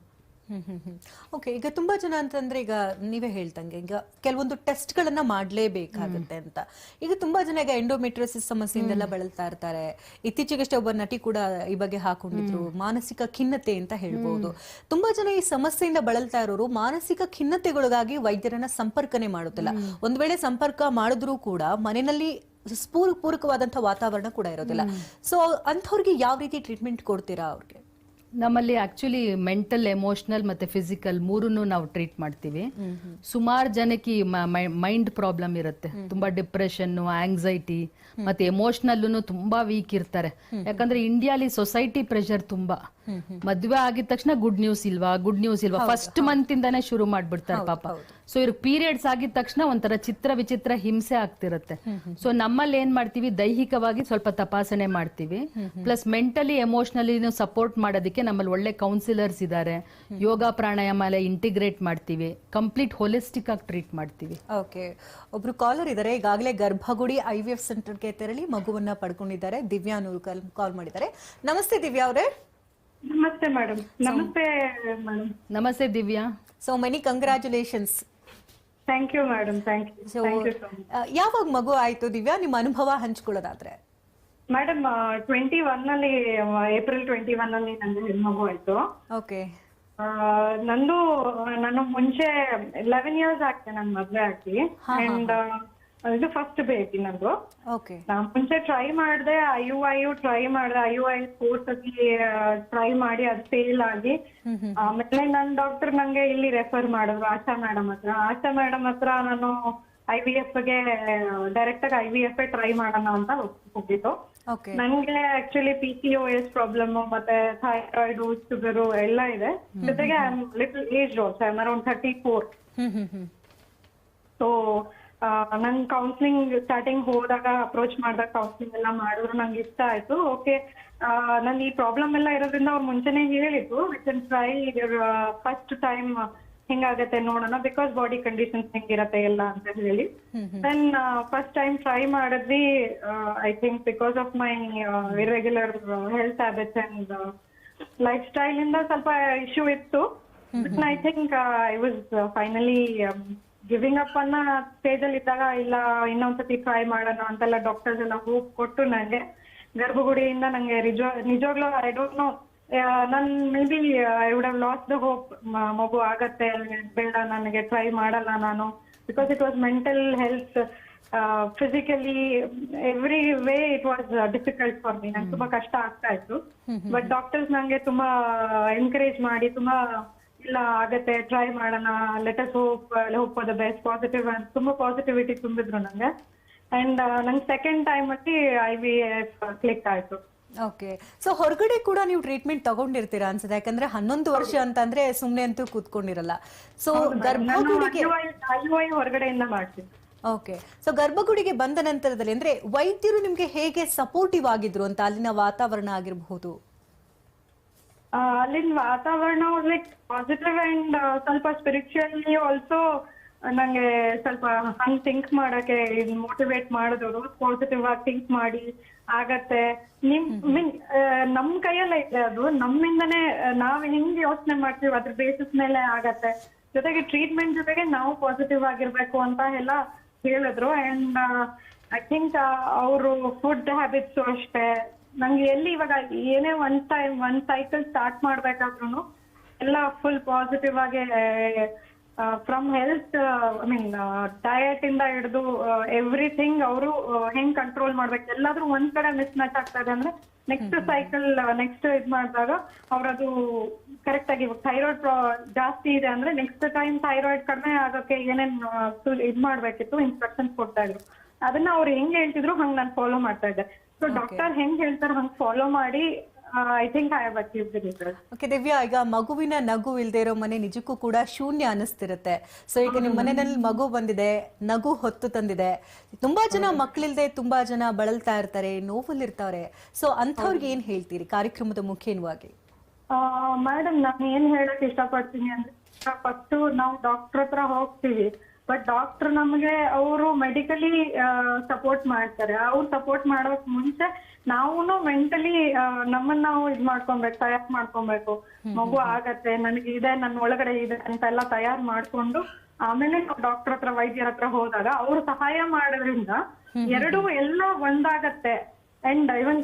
ಓಕೆ, ಈಗ ತುಂಬಾ ಜನ ಅಂತಂದ್ರೆ ಈಗ ನೀವೇ ಹೇಳ್ತಂಗೆ ಈಗ ಕೆಲವೊಂದು ಟೆಸ್ಟ್ ಗಳನ್ನ ಮಾಡ್ಲೇಬೇಕಾಗುತ್ತೆ ಅಂತ. ಈಗ ತುಂಬಾ ಜನ ಈಗ ಎಂಡೋಮೆಟ್ರಿಯೋಸಿಸ್ ಸಮಸ್ಯೆಯಿಂದೆಲ್ಲ ಬಳಲ್ತಾ ಇರ್ತಾರೆ. ಇತ್ತೀಚೆಗಷ್ಟೇ ಒಬ್ಬ ನಟಿ ಕೂಡ ಈ ಬಗ್ಗೆ ಹಾಕೊಂಡಿದ್ರು, ಮಾನಸಿಕ ಖಿನ್ನತೆ ಅಂತ ಹೇಳ್ಬಹುದು. ತುಂಬಾ ಜನ ಈ ಸಮಸ್ಯೆಯಿಂದ ಬಳಲ್ತಾ ಇರೋರು ಮಾನಸಿಕ ಖಿನ್ನತೆಗೊಳಗಾಗಿ ವೈದ್ಯರನ್ನ ಸಂಪರ್ಕನೇ ಮಾಡುತ್ತಿಲ್ಲ. ಒಂದ್ ವೇಳೆ ಸಂಪರ್ಕ ಮಾಡಿದ್ರೂ ಕೂಡ ಮನೆಯಲ್ಲಿ ಪೂರಕವಾದಂತಹ ವಾತಾವರಣ ಕೂಡ ಇರೋದಿಲ್ಲ. ಸೊ ಅಂಥವ್ರಿಗೆ ಯಾವ ರೀತಿ ಟ್ರೀಟ್ಮೆಂಟ್ ಕೊಡ್ತೀರಾ ಅವ್ರಿಗೆ? ನಮ್ಮಲ್ಲಿ ಆಕ್ಚುಲಿ ಮೆಂಟಲ್, ಎಮೋಷನಲ್ ಮತ್ತೆ ಫಿಸಿಕಲ್ ಮೂರನ್ನು ನಾವು ಟ್ರೀಟ್ ಮಾಡ್ತೀವಿ. ಸುಮಾರು ಜನಕ್ಕೆ ಮೈಂಡ್ ಪ್ರಾಬ್ಲಮ್ ಇರುತ್ತೆ, ತುಂಬಾ ಡಿಪ್ರೆಷನ್, ಆಂಗ್ಸೈಟಿ ಮತ್ತೆ ಎಮೋಷನಲ್ ತುಂಬಾ ವೀಕ್ ಇರ್ತಾರೆ. ಯಾಕಂದ್ರೆ ಇಂಡಿಯಾಲಿ ಸೊಸೈಟಿ ಪ್ರೆಷರ್ ತುಂಬಾ. ಮದ್ವೆ ಆಗಿದ ತಕ್ಷಣ ಗುಡ್ ನ್ಯೂಸ್ ಇಲ್ವಾ ಫಸ್ಟ್ ಮಂತ್ ಇಂದಾನೆ ಶುರು ಮಾಡ್ಬಿಡ್ತಾರೆ ಪಾಪ. ಸೊ ಇವ್ರಿಗೆ ಪೀರಿಯಡ್ಸ್ ಆಗಿದ ತಕ್ಷಣ ಒಂಥರ ವಿಚಿತ್ರ ಹಿಂಸೆ ಆಗ್ತಿರುತ್ತೆ. ಸೊ ನಮ್ಮಲ್ಲಿ ಏನ್ ಮಾಡ್ತೀವಿ, ದೈಹಿಕವಾಗಿ ಸ್ವಲ್ಪ ತಪಾಸಣೆ ಮಾಡ್ತೀವಿ, ಪ್ಲಸ್ ಮೆಂಟಲಿ ಎಮೋಷನಲಿ ಸಪೋರ್ಟ್ ಮಾಡೋದಕ್ಕೆ ನಮ್ಮಲ್ಲಿ ಒಳ್ಳೆ ಕೌನ್ಸಿಲರ್ಸ್ ಇದ್ದಾರೆ. ಯೋಗ ಪ್ರಾಣಾಯಾಮ ಎಲ್ಲ ಇಂಟಿಗ್ರೇಟ್ ಮಾಡ್ತೀವಿ, ಕಂಪ್ಲೀಟ್ ಹೋಲಿಸ್ಟಿಕ್ ಆಗಿ ಟ್ರೀಟ್ ಮಾಡ್ತೀವಿ. ಓಕೆ, ಒಬ್ರು ಕಾಲರ್ ಇದ್ದಾರೆ. ಈಗಾಗಲೇ ಗರ್ಭಗುಡಿ IVF ಸೆಂಟರ್ಗೆ ತೆರಳಿ ಮಗುವನ್ನ ಪಡ್ಕೊಂಡಿದ್ದಾರೆ. ದಿವ್ಯಾ ಅನ್ನೋರು ಕಾಲ್ ಮಾಡಿದ್ದಾರೆ. ನಮಸ್ತೆ ದಿವ್ಯಾ ಅವರೇ. ನಮಸ್ತೆ ಮೇಡಮ್. ನಮಸ್ತೆ ಮೇಡಮ್. ನಮಸ್ತೆ Divya. So many congratulations. Thank you madam. Thank you. ಯಾವಾಗ ಮಗು ಆಯ್ತು ದಿವ್ಯಾ, ನಿಮ್ಮ ಅನುಭವ ಹಂಚ್ಕೊಳ್ಳೋದಾದ್ರೆ? ಮೇಡಮ್ 21 ಅಲ್ಲಿ, ಏಪ್ರಿಲ್ 21 ಅಲ್ಲಿ ನಂದು ಹೆಣ್ಮಗು ಆಯ್ತು. ಓಕೆ. ನಾನು ಮುಂಚೆ 11 years ಆಗ್ತದೆ ನನ್ ಮದ್ವೆ ಆಗಿ. ಅಂಡ್ ಇದು ಫಸ್ಟ್ ಬೇಬಿ ನಂದು. ಓಕೆ. ನಾನ್ ಮುಂಚೆ ಟ್ರೈ ಮಾಡಿದೆ, IUI ಕೋರ್ಸ್ ಅಲ್ಲಿ ಟ್ರೈ ಮಾಡಿ ಅದು ಫೇಲ್ ಆಗಿ, ಆಮೇಲೆ ನನ್ ಡಾಕ್ಟರ್ ನಂಗೆ ಇಲ್ಲಿ ರೆಫರ್ ಮಾಡಿದ್ರು ಆಶಾ ಮೇಡಮ್ ಹತ್ರ ನಾನು IVF ಗೆ ಡೈರೆಕ್ಟ್ ಆಗಿ IVF ಟ್ರೈ ಮಾಡೋಣ ಅಂತ ಹೋಗಿದ್ದು. ಓಕೆ. ನನ್ಗೆ ಆಕ್ಚುಲಿ PCOS ಪ್ರಾಬ್ಲಮ್ ಮತ್ತೆ ಥೈರಾಯ್ಡ್, ಶುಗರ್ ಎಲ್ಲ ಇದೆ. ಜೊತೆಗೆ I am little age also, I am around 34. So ನನ್ ಕೌನ್ಸಿಲಿಂಗ್ ಸ್ಟಾರ್ಟಿಂಗ್ ಹೋದಾಗ ಅಪ್ರೋಚ್ ಮಾಡಿದಾಗ ಕೌನ್ಸಿಲಿಂಗ್ ಎಲ್ಲ ಮಾಡಿದ್ರು ನಂಗೆ ಇಷ್ಟ ಆಯ್ತು. ಓಕೆ, ನನ್ ಈ ಪ್ರಾಬ್ಲಮ್ ಎಲ್ಲ ಇರೋದ್ರಿಂದ ಅವ್ರು ಮುಂಚೆನೆ ಹೇಳಿದ್ರು we can try first time ಹಿಂಗಾಗತ್ತೆ ನೋಡೋಣ, ಬಿಕಾಸ್ ಬಾಡಿ ಕಂಡೀಷನ್ಸ್ ಹೆಂಗಿರತ್ತೆ ಎಲ್ಲ ಅಂತ ಹೇಳಿ. ದೆನ್ ಫಸ್ಟ್ ಟೈಮ್ ಟ್ರೈ ಮಾಡಿದ್ವಿ. I think because of my irregular health habits and lifestyle ಇಂದ ಸ್ವಲ್ಪ ಇಶ್ಯೂ ಇತ್ತು. I think I was finally giving up ಅನ್ನೋ ಸ್ಟೇಜ್ ಅಲ್ಲಿ ಇದ್ದಾಗ, ಇಲ್ಲ ಇನ್ನೊಂದ್ಸತಿ ಟ್ರೈ ಮಾಡೋಣ ಅಂತೆಲ್ಲ ಡಾಕ್ಟರ್ಸ್ ಎಲ್ಲ ಹೋಪ್ ಕೊಟ್ಟು ನಂಗೆ ಗರ್ಭಗುಡಿಯಿಂದ ನಂಗೆ ನಿಜವಾಗ್ಲೂ ಐ ಡೋಂಟ್ ನೋ, ನನ್ may be I would have lost the hope, ಮಗು ಆಗತ್ತೆ ಬೇಡ ನನಗೆ ಟ್ರೈ ಮಾಡಲ್ಲ ನಾನು, because it was mental health, physically every way it was difficult for me. ನಂಗೆ ತುಂಬಾ ಕಷ್ಟ ಆಗ್ತಾ ಇತ್ತು. ಬಟ್ ಡಾಕ್ಟರ್ಸ್ ನಂಗೆ ತುಂಬಾ ಎನ್ಕರೇಜ್ ಮಾಡಿ ತುಂಬಾ ಇಲ್ಲ ಆಗತ್ತೆ ಟ್ರೈ ಮಾಡೋಣ, let us hope for the best, positive ಅಂತ ತುಂಬಾ ಪಾಸಿಟಿವಿಟಿ ತುಂಬಿದ್ರು ನಂಗೆ. ಅಂಡ್ ನಂಗೆ ಸೆಕೆಂಡ್ ಟೈಮ್ ಅಲ್ಲಿ IVF ಕ್ಲಿಕ್ ಆಯ್ತು. ಓಕೆ. ಸೊ ಹೊರಗಡೆ ಕೂಡ ನೀವು ಟ್ರೀಟ್ಮೆಂಟ್ ತಗೊಂಡಿರ್ತೀರಾ ಅನ್ಸುತ್ತೆ, ಯಾಕಂದ್ರೆ 11 ವರ್ಷ ಅಂತಂದ್ರೆ ಸುಮ್ನೆ ಅಂತೂ ಕೂತ್ಕೊಂಡಿರಲ್ಲ. ಸೊ ಗರ್ಭಗುಡಿಗೆ IUI ಹೊರಗಡೆಯಿಂದ ಮಾಡ್ತೀನಿ. ಓಕೆ. ಸೊ ಗರ್ಭಗುಡಿಗೆ ಬಂದ ನಂತರದಲ್ಲಿ ಅಂದ್ರೆ ವೈದ್ಯರು ನಿಮ್ಗೆ ಹೇಗೆ ಸಪೋರ್ಟಿವ್ ಆಗಿದ್ರು ಅಂತ, ಅಲ್ಲಿನ ವಾತಾವರಣ ಆಗಿರಬಹುದು? ಅಲ್ಲಿನ ವಾತಾವರಣ ಲೈಕ್ ಪಾಸಿಟಿವ್ ಅಂಡ್ ಸ್ವಲ್ಪ ಸ್ಪಿರಿಚುವಲಿ ಆಲ್ಸೋ ನಂಗೆ ಸ್ವಲ್ಪ ಹಂಗ್ ಥಿಂಕ್ ಮಾಡಕ್ಕೆ ಮೋಟಿವೇಟ್ ಮಾಡಿದ್ರು. ಪಾಸಿಟಿವ್ ಆಗಿ ಥಿಂಕ್ ಮಾಡಿ ಆಗತ್ತೆ, ನಮ್ ಕೈಯಲ್ಲ ಇದೆ ಅದು, ನಮ್ಮಿಂದನೇ ನಾವ್ ಹಿಂಗ್ ಯೋಚನೆ ಮಾಡ್ತೀವಿ ಅದ್ರ ಬೇಸಿಸ್ ಮೇಲೆ ಆಗತ್ತೆ. ಜೊತೆಗೆ ಟ್ರೀಟ್ಮೆಂಟ್ ಜೊತೆಗೆ ನಾವು ಪಾಸಿಟಿವ್ ಆಗಿರ್ಬೇಕು ಅಂತ ಎಲ್ಲ ಹೇಳಿದ್ರು. ಅಂಡ್ ಐ ಥಿಂಕ್ ಅವರು ಫುಡ್ ಹ್ಯಾಬಿಟ್ಸ್ ಅಷ್ಟೇ, ನಂಗೆ ಎಲ್ಲಿ ಇವಾಗ ಏನೇ ಒಂದ್ ಸೈಕಲ್ ಸ್ಟಾರ್ಟ್ ಮಾಡ್ಬೇಕಾದ್ರೂ ಎಲ್ಲ ಫುಲ್ ಪಾಸಿಟಿವ್ ಆಗಿ from health, I mean diet ಇಂದ ಹಿಡಿದು ಎವ್ರಿಥಿಂಗ್ ಅವರು ಹೆಂಗ್ ಕಂಟ್ರೋಲ್ ಮಾಡ್ಬೇಕು, ಎಲ್ಲಾದ್ರೂ ಒಂದ್ ಕಡೆ ಮಿಸ್ ಮ್ಯಾಚ್ ಆಗ್ತಾ ಇದೆ ಅಂದ್ರೆ ನೆಕ್ಸ್ಟ್ ಸೈಕಲ್ ನೆಕ್ಸ್ಟ್ ಇದ್ ಮಾಡಿದಾಗ ಅವ್ರದು ಕರೆಕ್ಟ್ ಆಗಿ, ಥೈರಾಯ್ಡ್ ಜಾಸ್ತಿ ಇದೆ ಅಂದ್ರೆ ನೆಕ್ಸ್ಟ್ ಟೈಮ್ ಥೈರಾಯ್ಡ್ ಕಡಿಮೆ ಆಗೋಕೆ ಏನೇನ್ ಇದ್ ಮಾಡ್ಬೇಕಿತ್ತು ಇನ್ಸ್ಟ್ರಕ್ಷನ್ಸ್ ಕೊಡ್ತಾ ಇದ್ರು. ಅದನ್ನ ಅವ್ರು ಹೆಂಗ್ ಹೇಳ್ತಿದ್ರು ಹಂಗ್ ನಾನು ಫಾಲೋ ಮಾಡ್ತಾ ಇದ್ದೆ. ಸೊ ಡಾಕ್ಟರ್ ಹೆಂಗ್ ಹೇಳ್ತಾರೆ ಹಂಗ್ ಫಾಲೋ ಮಾಡಿ I think I have achieved the result. Okay Divya, ಈಗ ಮಗುವಿನ ನಗು ಇಲ್ದೇ ಇರೋ ಮನೆ ನಿಜಕ್ಕೂ ಕೂಡ ಶೂನ್ಯ ಅನಿಸ್ತಿರುತ್ತೆ. ಸೊ ಈಗ ನಿಮ್ ಮನೆಯಲ್ಲಿ ಮಗು ಬಂದಿದೆ, ನಗು ಹೊತ್ತು ತಂದಿದೆ, ತುಂಬಾ ಜನ ಮಕ್ಕಳಿಲ್ದೆ ತುಂಬಾ ಜನ ಬಳಲ್ತಾ ಇರ್ತಾರೆ, ನೋವಲ್ಲಿರ್ತಾರೆ. ಸೊ ಅಂಥವ್ರಿಗೆ ಏನ್ ಹೇಳ್ತೀರಿ ಕಾರ್ಯಕ್ರಮದ ಮುಖೇನವಾಗಿ? ಮೇಡಮ್, ನಾನು ಏನ್ ಹೇಳಕ್ ಇಷ್ಟಪಡ್ತೀನಿ ಅಂದ್ರೆ, ಫಸ್ಟ್ ನಾವು ಡಾಕ್ಟರ್ ಹತ್ರ ಹೋಗ್ತೀವಿ, ಬಟ್ ಡಾಕ್ಟರ್ ನಮ್ಗೆ ಅವರು ಮೆಡಿಕಲಿ ಸಪೋರ್ಟ್ ಮಾಡ್ತಾರೆ. ಅವ್ರು ಸಪೋರ್ಟ್ ಮಾಡೋಕ್ ಮುಂಚೆ ನಾವು ಮೆಂಟಲಿ ನಮ್ಮನ್ನ ನಾವು ಇದ್ ಮಾಡ್ಕೊಬೇಕು, ತಯಾರು ಮಾಡ್ಕೊಬೇಕು. ಮಗು ಆಗತ್ತೆ, ನನಗೆ ಇದೆ, ನನ್ನ ಒಳಗಡೆ ಇದೆ ಅಂತೆಲ್ಲ ತಯಾರು ಮಾಡ್ಕೊಂಡು ಆಮೇಲೆ ನಾವು ಡಾಕ್ಟರ್ ಹತ್ರ ವೈದ್ಯರ ಹತ್ರ ಹೋದಾಗ ಅವ್ರು ಸಹಾಯ ಮಾಡೋದ್ರಿಂದ ಎರಡು ಎಲ್ಲ ಒಂದಾಗತ್ತೆ. ಅಂಡ್ ಇವನ್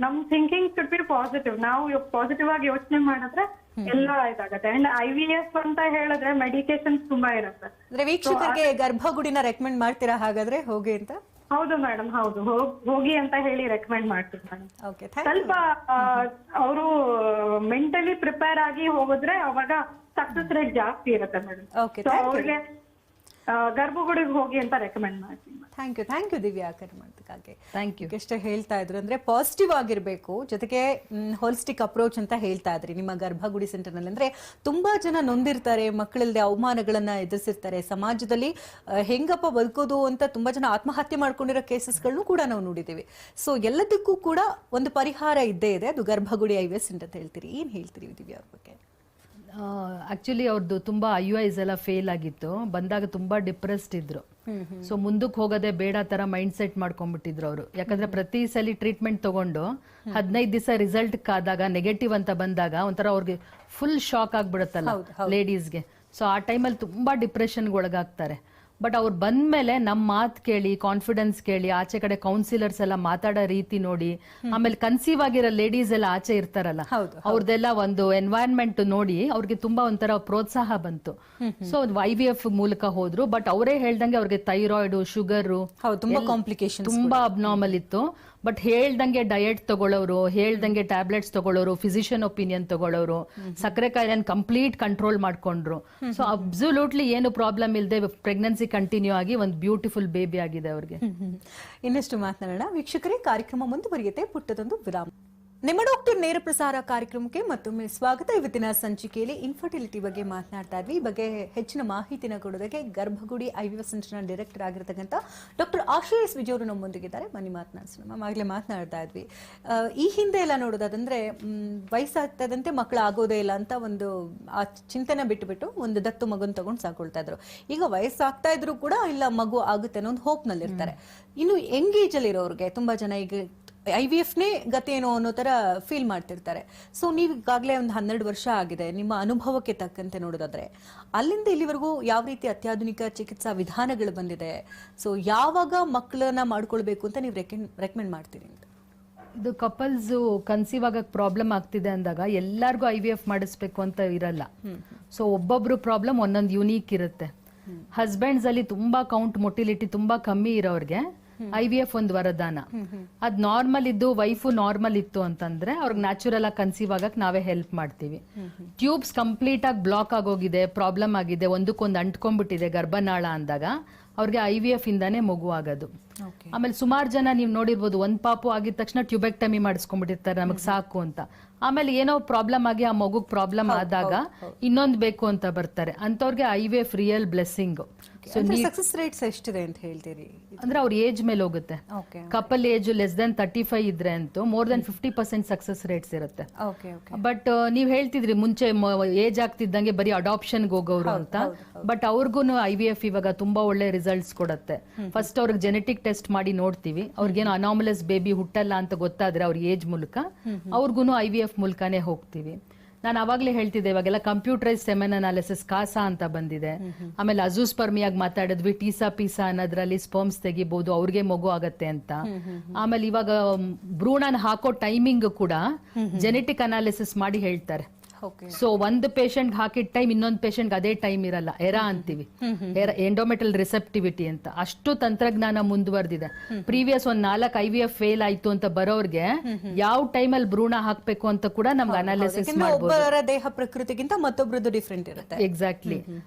ನಮ್ ಥಿಂಕಿಂಗ್ ಶುಡ್ ಬಿ ಪಾಸಿಟಿವ್. ನಾವು ಪಾಸಿಟಿವ್ ಆಗಿ ಯೋಚನೆ ಮಾಡಿದ್ರೆ ಎಲ್ಲ ಇದಾಗತ್ತೆ. ಅಂಡ್ IVF ಅಂತ ಹೇಳಿದ್ರೆ ಮೆಡಿಕೇಶನ್ಸ್ ತುಂಬಾ ಇರುತ್ತೆ. ಅಂದ್ರೆ ವೀಕ್ಷಕರಿಗೆ ಗರ್ಭಗುಡಿನ ರೆಕಮೆಂಡ್ ಮಾಡ್ತೀರಾ ಹಾಗಾದ್ರೆ ಹೋಗಿ ಅಂತ? ಹೌದು ಮೇಡಮ್, ಹೌದು, ಹೋಗಿ ಅಂತ ಹೇಳಿ ರೆಕಮೆಂಡ್ ಮಾಡ್ತೀನಿ ಮೇಡಮ್. ಓಕೆ, ಸ್ವಲ್ಪ ಅವರು ಮೆಂಟಲಿ ಪ್ರಿಪೇರ್ ಆಗಿ ಹೋಗಿದ್ರೆ ಅವಾಗ ಸಕ್ಸಸ್ ರೇಟ್ ಜಾಸ್ತಿ ಇರುತ್ತೆ ಮೇಡಮ್. ಓಕೆ, ಸೊ ಅವ್ರಿಗೆ ಗರ್ಭಗುಡಿಗೆ ಹೋಗಿ ಅಂತ ರೆಕಮೆಂಡ್ ಮಾಡ್ತೀನಿ. ಥ್ಯಾಂಕ್ ಯು ದಿವ್ಯಾ ಕರೆ ಮಾಡೋದಕ್ಕಾಗಿ. Thank you. ಎಷ್ಟೇ ಹೇಳ್ತಾ ಇದ್ರು ಅಂದ್ರೆ ಪಾಸಿಟಿವ್ ಆಗಿರ್ಬೇಕು, ಜೊತೆಗೆ ಹೋಲಿಸ್ಟಿಕ್ ಅಪ್ರೋಚ್ ಅಂತ ಹೇಳ್ತಾ ಇದ್ರಿ ನಿಮ್ಮ ಗರ್ಭಗುಡಿ ಸೆಂಟರ್ ನಲ್ಲಿ. ಅಂದ್ರೆ ತುಂಬಾ ಜನ ನೊಂದಿರ್ತಾರೆ, ಮಕ್ಕಳಲ್ಲದೆ ಅವಮಾನಗಳನ್ನ ಎದುರಿಸಿರ್ತಾರೆ, ಸಮಾಜದಲ್ಲಿ ಹೆಂಗಪ್ಪ ಬದುಕೋದು ಅಂತ ತುಂಬಾ ಜನ ಆತ್ಮಹತ್ಯೆ ಮಾಡ್ಕೊಂಡಿರೋ ಕೇಸಸ್ಗಳನ್ನು ಕೂಡ ನಾವು ನೋಡಿದ್ದೀವಿ. ಸೊ ಎಲ್ಲದಕ್ಕೂ ಕೂಡ ಒಂದು ಪರಿಹಾರ ಇದ್ದೇ ಇದೆ, ಅದು ಗರ್ಭಗುಡಿ IVF ಸೆಂಟರ್ ಅಂತ ಹೇಳ್ತೀರಿ. ಏನ್ ಹೇಳ್ತೀರಿ ದಿವ್ಯಾ ಅವ್ರ ಬಗ್ಗೆ? ಆಕ್ಚುಲಿ ಅವ್ರದ್ದು ತುಂಬಾ IUIs ಎಲ್ಲ ಫೇಲ್ ಆಗಿತ್ತು, ಬಂದಾಗ ತುಂಬಾ ಡಿಪ್ರೆಸ್ಡ್ ಇದ್ರು. ಸೊ ಮುಂದಕ್ಕೆ ಹೋಗೋದೇ ಬೇಡ ತರ ಮೈಂಡ್ ಸೆಟ್ ಮಾಡ್ಕೊಂಡ್ಬಿಟ್ಟಿದ್ರು ಅವರು. ಯಾಕಂದ್ರೆ ಪ್ರತಿ ಸಲ ಟ್ರೀಟ್ಮೆಂಟ್ ತಗೊಂಡು 15 ದಿವಸ ರಿಸಲ್ಟ್ ಕಾದಾಗ ನೆಗೆಟಿವ್ ಅಂತ ಬಂದಾಗ ಒಂಥರ ಅವ್ರಿಗೆ ಫುಲ್ ಶಾಕ್ ಆಗ್ಬಿಡುತ್ತಲ್ಲ ಲೇಡೀಸ್ಗೆ. ಸೊ ಆ ಟೈಮಲ್ಲಿ ತುಂಬಾ ಡಿಪ್ರೆಷನ್ಗೆ ಒಳಗಾಗ್ತಾರೆ. ಬಟ್ ಅವ್ರು ಬಂದ್ಮೇಲೆ ನಮ್ಮ ಮಾತು ಕೇಳಿ, ಕಾನ್ಫಿಡೆನ್ಸ್ ಕೇಳಿ, ಆಚೆ ಕಡೆ ಕೌನ್ಸಿಲರ್ಸ್ ಎಲ್ಲ ಮಾತಾಡೋ ರೀತಿ ನೋಡಿ, ಆಮೇಲೆ ಕನ್ಸೀವ್ ಆಗಿರೋ ಲೇಡೀಸ್ ಎಲ್ಲ ಆಚೆ ಇರ್ತಾರಲ್ಲ, ಅವ್ರದ್ದೆಲ್ಲ ಒಂದು ಎನ್ವೈರನ್ಮೆಂಟ್ ನೋಡಿ ಅವ್ರಿಗೆ ತುಂಬಾ ಒಂಥರ ಪ್ರೋತ್ಸಾಹ ಬಂತು. ಸೊ IVF ಮೂಲಕ ಹೋದ್ರು. ಬಟ್ ಅವರೇ ಹೇಳ್ದಂಗೆ ಅವ್ರಿಗೆ ಥೈರಾಯ್ಡ್, ಶುಗರ್ ತುಂಬಾ ಕಾಂಪ್ಲಿಕೇಶನ್, ತುಂಬಾ ಅಬ್ನಾರ್ಮಲ್ ಇತ್ತು. ಬಟ್ ಹೇಳ್ದಂಗೆ ಡಯಟ್ ತಗೊಳ್ಳೋರು, ಹೇಳ್ದಂಗೆ ಟ್ಯಾಬ್ಲೆಟ್ಸ್ ತಗೊಳ್ಳೋರು, ಫಿಸಿಷಿಯನ್ ಒಪಿನಿಯನ್ ತಗೊಳ್ಳೋರು, ಸಕ್ಕರೆ ಕಾಯಿಲೆನ ಕಂಪ್ಲೀಟ್ ಕಂಟ್ರೋಲ್ ಮಾಡ್ಕೊಂಡ್ರು. ಸೊ ಅಬ್ಸಲ್ಯೂಟ್ಲಿ ಏನು ಪ್ರಾಬ್ಲಮ್ ಇಲ್ಲದೆ ಪ್ರೆಗ್ನೆನ್ಸಿ ಕಂಟಿನ್ಯೂ ಆಗಿ ಒಂದು ಬ್ಯೂಟಿಫುಲ್ ಬೇಬಿ ಆಗಿದೆ ಅವ್ರಿಗೆ. ಇನ್ನಷ್ಟು ಮಾತನಾಡೋಣ ವೀಕ್ಷಕರೇ. ಕಾರ್ಯಕ್ರಮ ಮುಂದುವರಿಯುತ್ತೆ, ಪುಟ್ಟದೊಂದು ವಿರಾಮ. ನಿಮ್ಮ ಡಾಕ್ಟರ್ ನೇರ ಪ್ರಸಾರ ಕಾರ್ಯಕ್ರಮಕ್ಕೆ ಮತ್ತೊಮ್ಮೆ ಸ್ವಾಗತ. ಇವತ್ತಿನ ಸಂಚಿಕೆಯಲ್ಲಿ ಇನ್ಫರ್ಟಿಲಿಟಿ ಬಗ್ಗೆ ಮಾತನಾಡ್ತಾ ಇದ್ವಿ. ಈ ಬಗ್ಗೆ ಹೆಚ್ಚಿನ ಮಾಹಿತಿನ ಕೊಡೋದಕ್ಕೆ ಗರ್ಭಗುಡಿ IVF ಸೆಂಟರ್ನ ಡೈರೆಕ್ಟರ್ ಆಗಿರತಕ್ಕಂಥ ಡಾಕ್ಟರ್ ಆಶ್ರಯಸ್ ವಿಜಯ್ ಅವರು ನಮ್ಮೊಂದಿಗಿದ್ದಾರೆ. ಬನ್ನಿ ಮಾತನಾಡಿಸೋಣ. ಮ್ಯಾಮ್, ಆಗಲೇ ಮಾತನಾಡ್ತಾ ಇದ್ವಿ, ಈ ಹಿಂದೆ ಎಲ್ಲ ನೋಡೋದಾದಂದ್ರೆ ವಯಸ್ಸಾಗ್ತದಂತೆ ಮಕ್ಕಳು ಆಗೋದೇ ಇಲ್ಲ ಅಂತ ಒಂದು ಆ ಚಿಂತನೆ ಬಿಟ್ಟುಬಿಟ್ಟು ಒಂದು ದತ್ತು ಮಗುನ ತಗೊಂಡು ಸಾಕೊಳ್ತಾ ಇದ್ರು. ಈಗ ವಯಸ್ಸಾಗ್ತಾ ಇದ್ರು ಕೂಡ ಇಲ್ಲ ಮಗು ಆಗುತ್ತೆ ಅನ್ನೋ ಒಂದು ಹೋಪ್ ನಲ್ಲಿ ಇರ್ತಾರೆ. ಇನ್ನು ಯಂಗ್ ಏಜ್ ಅಲ್ಲಿ ಇರೋರಿಗೆ ತುಂಬಾ ಜನ ಈಗ IVFನೇ ಗತಿ ಏನೋ ಅನ್ನೋ ತರ ಫೀಲ್ ಮಾಡ್ತಿರ್ತಾರೆ. ಸೊ ನೀವು ಈಗಾಗಲೇ ಒಂದು 12 ವರ್ಷ ಆಗಿದೆ. ನಿಮ್ಮ ಅನುಭವಕ್ಕೆ ತಕ್ಕಂತೆ ನೋಡೋದಾದ್ರೆ ಅಲ್ಲಿಂದ ಇಲ್ಲಿವರೆಗೂ ಯಾವ ರೀತಿ ಅತ್ಯಾಧುನಿಕ ಚಿಕಿತ್ಸಾ ವಿಧಾನಗಳು ಬಂದಿದೆ, ಸೊ ಯಾವಾಗ ಮಕ್ಕಳನ್ನ ಮಾಡ್ಕೊಳ್ಬೇಕು ಅಂತ ನೀವು ರೆಕಮೆಂಡ್ ಮಾಡ್ತೀರಿ ಅಂತ? ಇದು ಕಪಲ್ಸ್ ಕನ್ಸೀವ್ ಆಗಕ್ಕೆ ಪ್ರಾಬ್ಲಮ್ ಆಗ್ತಿದೆ ಅಂದಾಗ ಎಲ್ಲರಿಗೂ IVF ಮಾಡಿಸ್ಬೇಕು ಅಂತ ಇರಲ್ಲ. ಸೊ ಒಬ್ಬೊಬ್ರು ಪ್ರಾಬ್ಲಮ್ ಒಂದೊಂದು ಯುನೀಕ್ ಇರುತ್ತೆ. ಹಸ್ಬೆಂಡ್ಸ್ ಅಲ್ಲಿ ತುಂಬಾ ಕೌಂಟ್ ಮೊಟಿಲಿಟಿ ತುಂಬಾ ಕಮ್ಮಿ ಇರೋರ್ಗೆ IVF ಒಂದು ವರದಾನ. ಅದ್ ನಾರ್ಮಲ್ ಇದ್ದು ವೈಫು ನಾರ್ಮಲ್ ಇತ್ತು ಅಂತಂದ್ರೆ ಅವ್ರಿಗೆ ನ್ಯಾಚುರಲ್ ಆಗಿ ಕನ್ಸೀವ್ ಆಗಕ್ ನಾವೇ ಹೆಲ್ಪ್ ಮಾಡ್ತೀವಿ. ಟ್ಯೂಬ್ಸ್ ಕಂಪ್ಲೀಟ್ ಆಗಿ ಬ್ಲಾಕ್ ಆಗೋಗಿದೆ, ಪ್ರಾಬ್ಲಮ್ ಆಗಿದೆ, ಒಂದಕ್ಕೊಂದು ಅಂಟ್ಕೊಂಡ್ಬಿಟ್ಟಿದೆ ಗರ್ಭನಾಳ ಅಂದಾಗ ಅವ್ರಿಗೆ IVF ಇಂದಾನೆ ಮಗು ಆಗೋದು. ಆಮೇಲೆ ಸುಮಾರು ಜನ ನೀವು ನೋಡಿರ್ಬೋದು, ಒಂದ್ ಪಾಪು ಆಗಿದ ತಕ್ಷಣ ಟ್ಯೂಬೆಕ್ಟಮಿ ಮಾಡಿಸ್ಕೊಂಡ್ಬಿಟ್ಟಿರ್ತಾರೆ ನಮಗ್ ಸಾಕು ಅಂತ. ಆಮೇಲೆ ಏನೋ ಪ್ರಾಬ್ಲಮ್ ಆಗಿ ಆ ಮಗುಗ್ ಪ್ರಾಬ್ಲಮ್ ಆದಾಗ ಇನ್ನೊಂದು ಬೇಕು ಅಂತ ಬರ್ತಾರೆ. ಅಂತವ್ರಿಗೆ IVF real blessing. Success rates ಎಷ್ಟಿದೆ ಅಂತ ಹೇಳ್ತೀರಿ? ಅಂದ್ರೆ ಅವ್ರ ಏಜ್ ಮೇಲೆ ಹೋಗುತ್ತೆ. ಕಪಲ್ ಏಜ್ ಲೆಸ್ ದನ್ 35 ಇದ್ರೆ ಅಂತೂ ಮೋರ್ ದನ್ 50% ಸಕ್ಸಸ್ ರೇಟ್ಸ್ ಇರುತ್ತೆ. ಬಟ್ ನೀವ್ ಹೇಳ್ತಿದ್ರಿ ಮುಂಚೆ ಏಜ್ ಆಗ್ತಿದ್ದಂಗೆ ಬರೀ ಅಡಾಪ್ಷನ್ಗೆ ಹೋಗೋರು ಅಂತ. ಬಟ್ ಅವ್ರಿಗೂ IVF ಇವಾಗ ತುಂಬಾ ಒಳ್ಳೆ ರಿಸಲ್ಟ್ಸ್ ಕೊಡುತ್ತೆ. ಫಸ್ಟ್ ಅವ್ರಿಗೆ ಜೆನೆಟಿಕ್ ಟೆಸ್ಟ್ ಮಾಡಿ ನೋಡ್ತೀವಿ. ಅವ್ರಿಗೇನು ಅನಾಮಲಸ್ ಬೇಬಿ ಹುಟ್ಟಲ್ಲ ಅಂತ ಗೊತ್ತಾದ್ರೆ ಅವ್ರ ಏಜ್ ಮೂಲಕ ಅವ್ರಿಗೂ IVF ಮೂಲಕನೇ ಹೋಗ್ತೀವಿ. ನಾನು ಅವಾಗ್ಲೇ ಹೇಳ್ತಿದ್ದೆ, ಇವಾಗೆಲ್ಲ ಕಂಪ್ಯೂಟರೈಸ್ ಸೆಮೆನ್ ಅನಾಲಿಸಿಸ್ ಕಾಸಾ ಅಂತ ಬಂದಿದೆ. ಆಮೇಲೆ ಅಜೂಸ್ಪರ್ಮಿಯಾಗಿ ಮಾತಾಡಿದ್ವಿ, ಟೀಸಾ ಪೀಸಾ ಅನ್ನೋದ್ರಲ್ಲಿ ಸ್ಪರ್ಮ್ಸ್ ತೆಗಿಬಹುದು, ಅವ್ರಿಗೆ ಮಗು ಆಗತ್ತೆ ಅಂತ. ಆಮೇಲೆ ಇವಾಗ ಭ್ರೂಣನ ಹಾಕೋ ಟೈಮಿಂಗ್ ಕೂಡ ಜೆನೆಟಿಕ್ ಅನಾಲಿಸಿಸ್ ಮಾಡಿ ಹೇಳ್ತಾರೆ. ಸೊ ಒಂದು ಪೇಷಂಟ್ ಹಾಕಿದ ಟೈಮ್ ಇನ್ನೊಂದು ಪೇಷಂಟ್ ಅದೇ ಟೈಮ್ ಇರಲ್ಲ, ಎರಾ ಅಂತೀವಿ, ಎಂಡೋಮೆಟಲ್ ರಿಸೆಪ್ಟಿವಿಟಿ ಅಂತ. ಅಷ್ಟು ತಂತ್ರಜ್ಞಾನ ಮುಂದುವರೆದಿದೆ. ಪ್ರೀವಿಯಸ್ ಒಂದ್ 4 IVF ಫೇಲ್ ಆಯ್ತು ಅಂತ ಬರೋರ್ಗೆ ಯಾವ ಟೈಮಲ್ಲಿ ಭ್ರೂಣ ಹಾಕ್ಬೇಕು ಅಂತ ಕೂಡ ನಮ್ಗೆ ಅನಾಲಿಸಿಸ್ ಮಾಡಬಹುದು. ದೇಹ ಪ್ರಕೃತಿಗಿಂತ ಮತ್ತೊಬ್ರದ್ದು ಡಿಫ್ರೆಂಟ್ ಇರುತ್ತೆ. ಎಕ್ಸಾಕ್ಟ್ಲಿ.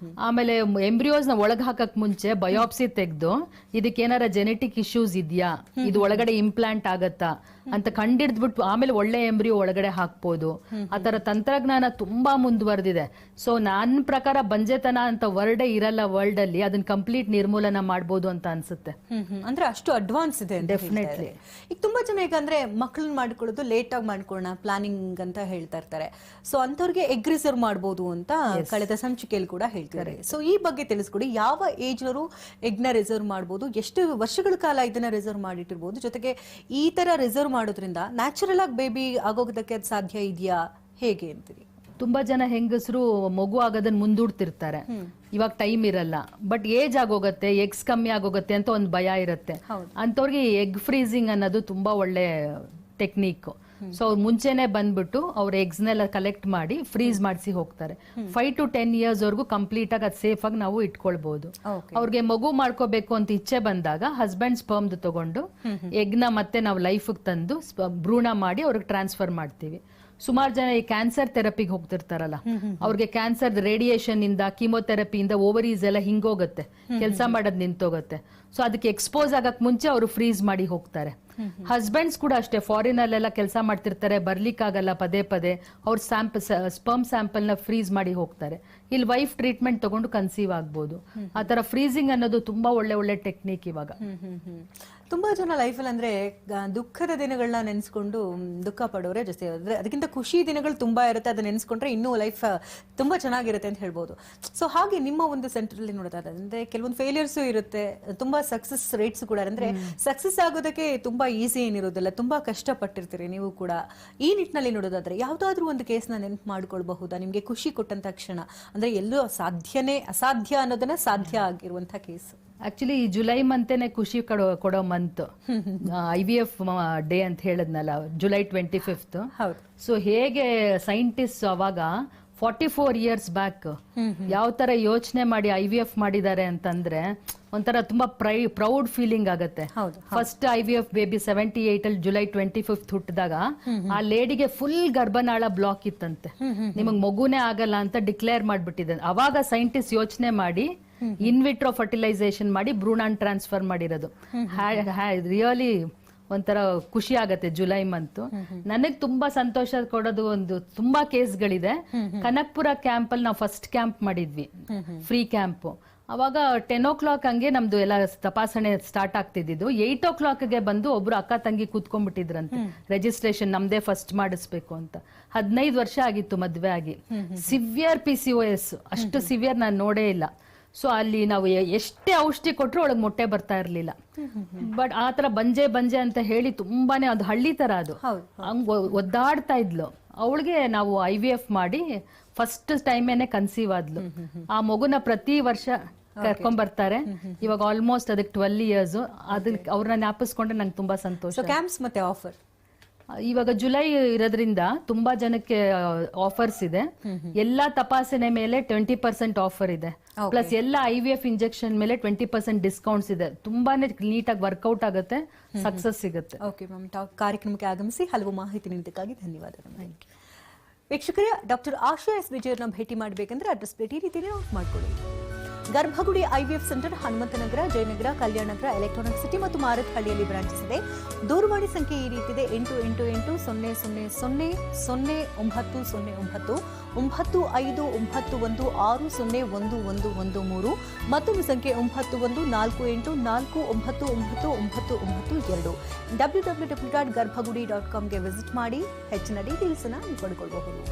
ಆಮೇಲೆ ಎಂಬ್ರಿಯೋಸ್ ನ ಒಳಗ್ ಹಾಕಕ್ ಮುಂಚೆ ಬಯೋಪ್ಸಿ ತೆಗೆದು ಇದಕ್ಕೆ ಏನಾರ ಜೆನೆಟಿಕ್ ಇಶ್ಯೂಸ್ ಇದೆಯಾ, ಇದು ಒಳಗಡೆ ಇಂಪ್ಲಾಂಟ್ ಆಗತ್ತಾ ಅಂತ ಕಂಡಿಡ್ದ್ಬಿಟ್ಟು ಆಮೇಲೆ ಒಳ್ಳೆ ಎಂಬ್ರಿಯೋ ಒಳಗಡೆ ಹಾಕ್ಬೋದು. ಆತರ ತಂತ್ರಜ್ಞಾನ ತುಂಬಾ ಮುಂದುವರೆದಿದೆ. ಸೊ ನನ್ನ ಪ್ರಕಾರ ಬಂಜೆತನ ಅಂತ ವರ್ಡೇ ಇರಲ್ಲ ವರ್ಲ್ಡ್ ಅಲ್ಲಿ, ಅದನ್ನ ಕಂಪ್ಲೀಟ್ ನಿರ್ಮೂಲನ ಮಾಡಬಹುದು ಅಂತ ಅನ್ಸುತ್ತೆ. ಅಂದ್ರೆ ಅಷ್ಟು ಅಡ್ವಾನ್ಸ್ ಇದೆ. ಡೆಫಿನೆಟ್ಲಿ. ಈಗ ತುಂಬಾ ಜನ ಈಗ ಅಂದ್ರೆ ಮಕ್ಕಳನ್ನ ಮಾಡ್ಕೊಳ್ಳೋದು ಲೇಟ್ ಆಗಿ ಮಾಡ್ಕೊಳ್ಳೋಣ ಪ್ಲಾನಿಂಗ್ ಅಂತ ಹೇಳ್ತಾ ಇರ್ತಾರೆ. ಸೊ ಅಂತವ್ರಿಗೆ ಎಗ್ ರಿಸರ್ವ್ ಮಾಡಬಹುದು ಅಂತ ಕಳೆದ ಸಂಚಿಕೆಯಲ್ಲಿ ಕೂಡ ಹೇಳ್ತಾರೆ. ಸೊ ಈ ಬಗ್ಗೆ ತಿಳಿಸ್ಕೊಡಿ, ಯಾವ ಏಜ್ ಅವರು ಎಗ್ ನ ರಿಸರ್ವ್ ಮಾಡಬಹುದು, ಎಷ್ಟು ವರ್ಷಗಳ ಕಾಲ ಇದನ್ನ ರಿಸರ್ವ್ ಮಾಡಿಟ್ಟಿರ್ಬೋದು, ಜೊತೆಗೆ ಈ ತರ ರಿಸರ್ವ್ ಮಾಡೋದ್ರಿಂದ ನ್ಯಾಚುರಲ್ ಆಗಿ ಬೇಬಿ ಆಗೋದಕ್ಕೆ ಅದು ಸಾಧ್ಯ ಇದೆಯಾ, ಹೇಗೆ ಅಂತೀರಿ? ತುಂಬಾ ಜನ ಹೆಂಗಸರು ಮಗು ಆಗೋದನ್ನ ಮುಂದೂಡ್ತಿರ್ತಾರೆ, ಇವಾಗ ಟೈಮ್ ಇರಲ್ಲ. ಬಟ್ ಏಜ್ ಆಗೋಗತ್ತೆ, ಎಗ್ಸ್ ಕಮ್ಮಿ ಆಗೋಗತ್ತೆ ಅಂತ ಒಂದು ಭಯ ಇರುತ್ತೆ. ಅಂತವ್ರಿಗೆ ಎಗ್ ಫ್ರೀಸಿಂಗ್ ಅನ್ನೋದು ತುಂಬಾ ಒಳ್ಳೆ ಟೆಕ್ನಿಕ್. ಸೊ ಅವ್ರು ಮುಂಚೆನೆ ಬಂದ್ಬಿಟ್ಟು ಅವ್ರ ಎಗ್ಸ್ ನೆಲ್ಲ ಕಲೆಕ್ಟ್ ಮಾಡಿ ಫ್ರೀಸ್ ಮಾಡಿಸಿ ಹೋಗ್ತಾರೆ. 5 to 10 years ವರ್ಗೂ ಕಂಪ್ಲೀಟ್ ಆಗಿ ಅದು ಸೇಫ್ ಆಗಿ ನಾವು ಇಟ್ಕೊಳ್ಬಹುದು. ಅವ್ರಿಗೆ ಮಗು ಮಾಡ್ಕೋಬೇಕು ಅಂತ ಇಚ್ಛೆ ಬಂದಾಗ ಹಸ್ಬೆಂಡ್ ಸ್ಪರ್ಮ್ ತಗೊಂಡು ಎಗ್ ನ ಮತ್ತೆ ನಾವು ಲೈಫ್ ತಂದು ಭ್ರೂಣ ಮಾಡಿ ಅವ್ರಿಗೆ ಟ್ರಾನ್ಸ್ಫರ್ ಮಾಡ್ತೀವಿ. ಸುಮಾರು ಜನ ಈ ಕ್ಯಾನ್ಸರ್ ಥೆರಪಿಗೆ ಹೋಗ್ತಿರ್ತಾರಲ್ಲ, ಅವ್ರಿಗೆ ಕ್ಯಾನ್ಸರ್ ರೇಡಿಯೇಷನ್ ಇಂದ ಕೀಮೋಥೆರಪಿಯಿಂದ ಓವರೀಸ್ ಎಲ್ಲ ಹಿಂಗೋಗುತ್ತೆ, ಕೆಲಸ ಮಾಡೋದ್ ನಿಂತೋಗುತ್ತೆ. ಸೊ ಅದಕ್ಕೆ ಎಕ್ಸ್ಪೋಸ್ ಆಗಕ್ ಮುಂಚೆ ಅವರು ಫ್ರೀಸ್ ಮಾಡಿ ಹೋಗ್ತಾರೆ. ಹಸ್ಬೆಂಡ್ಸ್ ಕೂಡ ಅಷ್ಟೇ, ಫಾರಿನ್ ಅಲ್ಲೆಲ್ಲ ಕೆಲಸ ಮಾಡ್ತಿರ್ತಾರೆ, ಬರ್ಲಿಕ್ಕಾಗಲ್ಲ ಪದೇ ಪದೇ, ಅವ್ರ ಸ್ಪರ್ಮ್ ಸ್ಯಾಂಪಲ್ ನ ಫ್ರೀಸ್ ಮಾಡಿ ಹೋಗ್ತಾರೆ. ಇಲ್ಲಿ ವೈಫ್ ಟ್ರೀಟ್ಮೆಂಟ್ ತಗೊಂಡು ಕನ್ಸೀವ್ ಆಗ್ಬೋದು. ಆತರ ಫ್ರೀಸಿಂಗ್ ಅನ್ನೋದು ತುಂಬಾ ಒಳ್ಳೆ ಟೆಕ್ನಿಕ್ ಇವಾಗ. ತುಂಬಾ ಜನ ಲೈಫಲ್ಲಿ ಅಂದ್ರೆ ದುಃಖದ ದಿನಗಳನ್ನ ನೆನೆಸ್ಕೊಂಡು ದುಃಖ ಪಡೋರೆ ಜೊತೆ, ಅದಕ್ಕಿಂತ ಖುಷಿ ದಿನಗಳು ತುಂಬಾ ಇರುತ್ತೆ, ಅದನ್ನ ನೆನೆಸ್ಕೊಂಡ್ರೆ ಇನ್ನೂ ಲೈಫ್ ತುಂಬಾ ಚೆನ್ನಾಗಿರುತ್ತೆ ಅಂತ ಹೇಳ್ಬೋದು. ಸೊ ಹಾಗೆ ನಿಮ್ಮ ಒಂದು ಸೆಂಟರ್ ಅಲ್ಲಿ ನೋಡೋದಾದ್ರೆ ಕೆಲವೊಂದು ಫೇಲಿಯರ್ಸ್ ಇರುತ್ತೆ, ತುಂಬಾ ಸಕ್ಸಸ್ ರೇಟ್ಸ್ ಕೂಡ. ಅಂದ್ರೆ ಸಕ್ಸಸ್ ಆಗೋದಕ್ಕೆ ತುಂಬಾ ಈಸಿ ಏನಿರೋದಿಲ್ಲ, ತುಂಬಾ ಕಷ್ಟಪಟ್ಟಿರ್ತೀರಿ ನೀವು ಕೂಡ. ಈ ನಿಟ್ಟಿನಲ್ಲಿ ನೋಡೋದಾದ್ರೆ ಯಾವ್ದಾದ್ರು ಒಂದು ಕೇಸ್ನ ನೆನಪು ಮಾಡ್ಕೊಳ್ಬಹುದಾ, ನಿಮ್ಗೆ ಖುಷಿ ಕೊಟ್ಟಂತ ಕ್ಷಣ, ಅಂದ್ರೆ ಎಲ್ಲೂ ಅಸಾಧ್ಯ ಅನ್ನೋದನ್ನ ಸಾಧ್ಯ ಆಗಿರುವಂತ ಕೇಸ್? ಆಕ್ಚುಲಿ ಈ ಜುಲೈ ಮಂತೇನೆ ಖುಷಿ ಕೊಡೋ ಮಂತ್. IVF ಡೇ ಅಂತ ಹೇಳದ್ನಲ್ಲ, ಜುಲೈ 25th. ಸೊ ಹೇಗೆ ಸೈಂಟಿಸ್ಟ್ ಅವಾಗ 44 ಇಯರ್ಸ್ ಬ್ಯಾಕ್ ಯಾವ ತರ ಯೋಚನೆ ಮಾಡಿ IVF ಮಾಡಿದ್ದಾರೆ ಅಂತಂದ್ರೆ ಒಂಥರ ತುಂಬಾ ಪ್ರೌಡ್ ಫೀಲಿಂಗ್ ಆಗತ್ತೆ. ಫಸ್ಟ್ IVF ಬೇಬಿ 78 ಅಲ್ಲಿ ಜುಲೈ 25 ಹುಟ್ಟಿದಾಗ ಆ ಲೇಡಿಗೆ ಫುಲ್ ಗರ್ಭನಾಳ ಬ್ಲಾಕ್ ಇತ್ತಂತೆ, ನಿಮಗ್ ಮಗುನೇ ಆಗಲ್ಲ ಅಂತ ಡಿಕ್ಲೇರ್ ಮಾಡ್ಬಿಟ್ಟಿದೆ. ಅವಾಗ ಸೈಂಟಿಸ್ಟ್ ಯೋಚನೆ ಮಾಡಿ ಇನ್ವಿಟ್ರೋ ಫರ್ಟಿಲೈಸೇಷನ್ ಮಾಡಿ ಭ್ರೂಣಾನ್ ಟ್ರಾನ್ಸ್ಫರ್ ಮಾಡಿರೋದು. ರಿಯಲಿ ಒಂಥರ ಖುಷಿ ಆಗತ್ತೆ ಜುಲೈ ಮಂತ್. ನನಗ್ ತುಂಬಾ ಸಂತೋಷ ಕೊಡೋದು ಒಂದು ತುಂಬಾ ಕೇಸ್ಗಳಿದೆ. ಕನಕ್ಪುರ ಕ್ಯಾಂಪ್ ಅಲ್ಲಿ ನಾವು ಫಸ್ಟ್ ಕ್ಯಾಂಪ್ ಮಾಡಿದ್ವಿ, ಫ್ರೀ ಕ್ಯಾಂಪ್. ಅವಾಗ 10 o'clock ಹಂಗೆ ನಮ್ದು ಎಲ್ಲ ತಪಾಸಣೆ ಸ್ಟಾರ್ಟ್ ಆಗ್ತಿದ್ದು. 8 o'clock ಗೆ ಬಂದು ಒಬ್ರು ಅಕ್ಕ ತಂಗಿ ಕೂತ್ಕೊಂಡ್ಬಿಟ್ಟಿದ್ರಂತೆ, ರಿಜಿಸ್ಟ್ರೇಷನ್ ನಮ್ದೇ ಫಸ್ಟ್ ಮಾಡಿಸ್ಬೇಕು ಅಂತ. 15 ವರ್ಷ ಆಗಿತ್ತು ಮದ್ವೆ ಆಗಿ. ಸಿವಿಯರ್ PCOS, ಅಷ್ಟು ಸಿವಿಯರ್ ನಾನು ನೋಡೇ ಇಲ್ಲ. ಸೊ ಅಲ್ಲಿ ನಾವು ಎಷ್ಟೇ ಔಷಧಿ ಕೊಟ್ಟರು ಒಳಗೆ ಮೊಟ್ಟೆ ಬರ್ತಾ ಇರ್ಲಿಲ್ಲ. ಬಟ್ ಆತರ ಬಂಜೆ ಅಂತ ಹೇಳಿ ತುಂಬಾನೇ ಅದು ಹಳ್ಳಿ ತರ ಅದು ಹಂಗ್ ಒದ್ದಾಡ್ತಾ ಇದ್ಲು. ಅವಳಿಗೆ ನಾವು IVF ಮಾಡಿ ಫಸ್ಟ್ ಟೈಮೇನೆ ಕನ್ಸೀವ್ ಆದ್ಲು. ಆ ಮಗುನ ಪ್ರತಿ ವರ್ಷ ಕರ್ಕೊಂಡ್ ಬರ್ತಾರೆ. ಇವಾಗ ಆಲ್ಮೋಸ್ಟ್ ಅದಕ್ಕೆ 12 years. ಅದಕ್ಕೆ ಅವ್ರನ್ನ ಜ್ಞಾಪಿಸ್ಕೊಂಡ್ರೆ ನಂಗೆ ತುಂಬಾ ಸಂತೋಷ. ಕ್ಯಾಂಪ್ಸ್ ಮತ್ತೆ ಆಫರ್ ಇವಾಗ ಜುಲೈ ಇರೋದ್ರಿಂದ ತುಂಬಾ ಜನಕ್ಕೆ ಆಫರ್ಸ್ ಇದೆ. ಎಲ್ಲಾ ತಪಾಸಣೆ ಮೇಲೆ 20% ಆಫರ್ ಇದೆ. ಪ್ಲಸ್ ಎಲ್ಲ IVF ಇಂಜೆಕ್ಷನ್ ಮೇಲೆ 20% ಡಿಸ್ಕೌಂಟ್ಸ್ ಇದೆ. ತುಂಬಾನೇ ನೀಟಾಗಿ ವರ್ಕೌಟ್ ಆಗುತ್ತೆ, ಸಕ್ಸಸ್ ಸಿಗುತ್ತೆ. ಓಕೆ ಮ್ಯಾಮ್, ಕಾರ್ಯಕ್ರಮಕ್ಕೆ ಆಗಮಿಸಿ ಹಲವು ಮಾಹಿತಿ ನೀಡಿದ್ದಕ್ಕಾಗಿ ಧನ್ಯವಾದಗಳು. ವೀಕ್ಷಕರೇ, ಡಾಕ್ಟರ್ ಆಶಾ ಎಸ್ ವಿಜಯರನ್ನ ಭೇಟಿ ಮಾಡಬೇಕಂದ್ರೆ ಅಡ್ರೆಸ್ ಪ್ಲೇಟ್ ಈ ರೀತಿನೇ ನೋಟ್ ಮಾಡ್ಕೊಳ್ಳಿ. ಗರ್ಭಗುಡಿ IVF ಸೆಂಟರ್, ಹನುಮಂತನಗರ, ಜಯನಗರ, ಕಲ್ಯಾಣ ನಗರ, ಎಲೆಕ್ಟ್ರಾನಿಕ್ ಸಿಟಿ ಮತ್ತು ಮಾರತ್ಹಳ್ಳಿಯಲ್ಲಿ ಬ್ರಾಂಚಸ್ ಇದೆ. ದೂರವಾಣಿ ಸಂಖ್ಯೆ ಈ ರೀತಿದೆ: 888-00000909, 9591601113. ಮತ್ತೊಂದು ಸಂಖ್ಯೆ 9148499992. www.garbhagudi.com ಗೆ ವಿಸಿಟ್ ಮಾಡಿ ಹೆಚ್ಚಿನ ಡೀಟೇಲ್ಸ್ ಅನ್ನು ಪಡೆದುಕೊಳ್ಳಬಹುದು.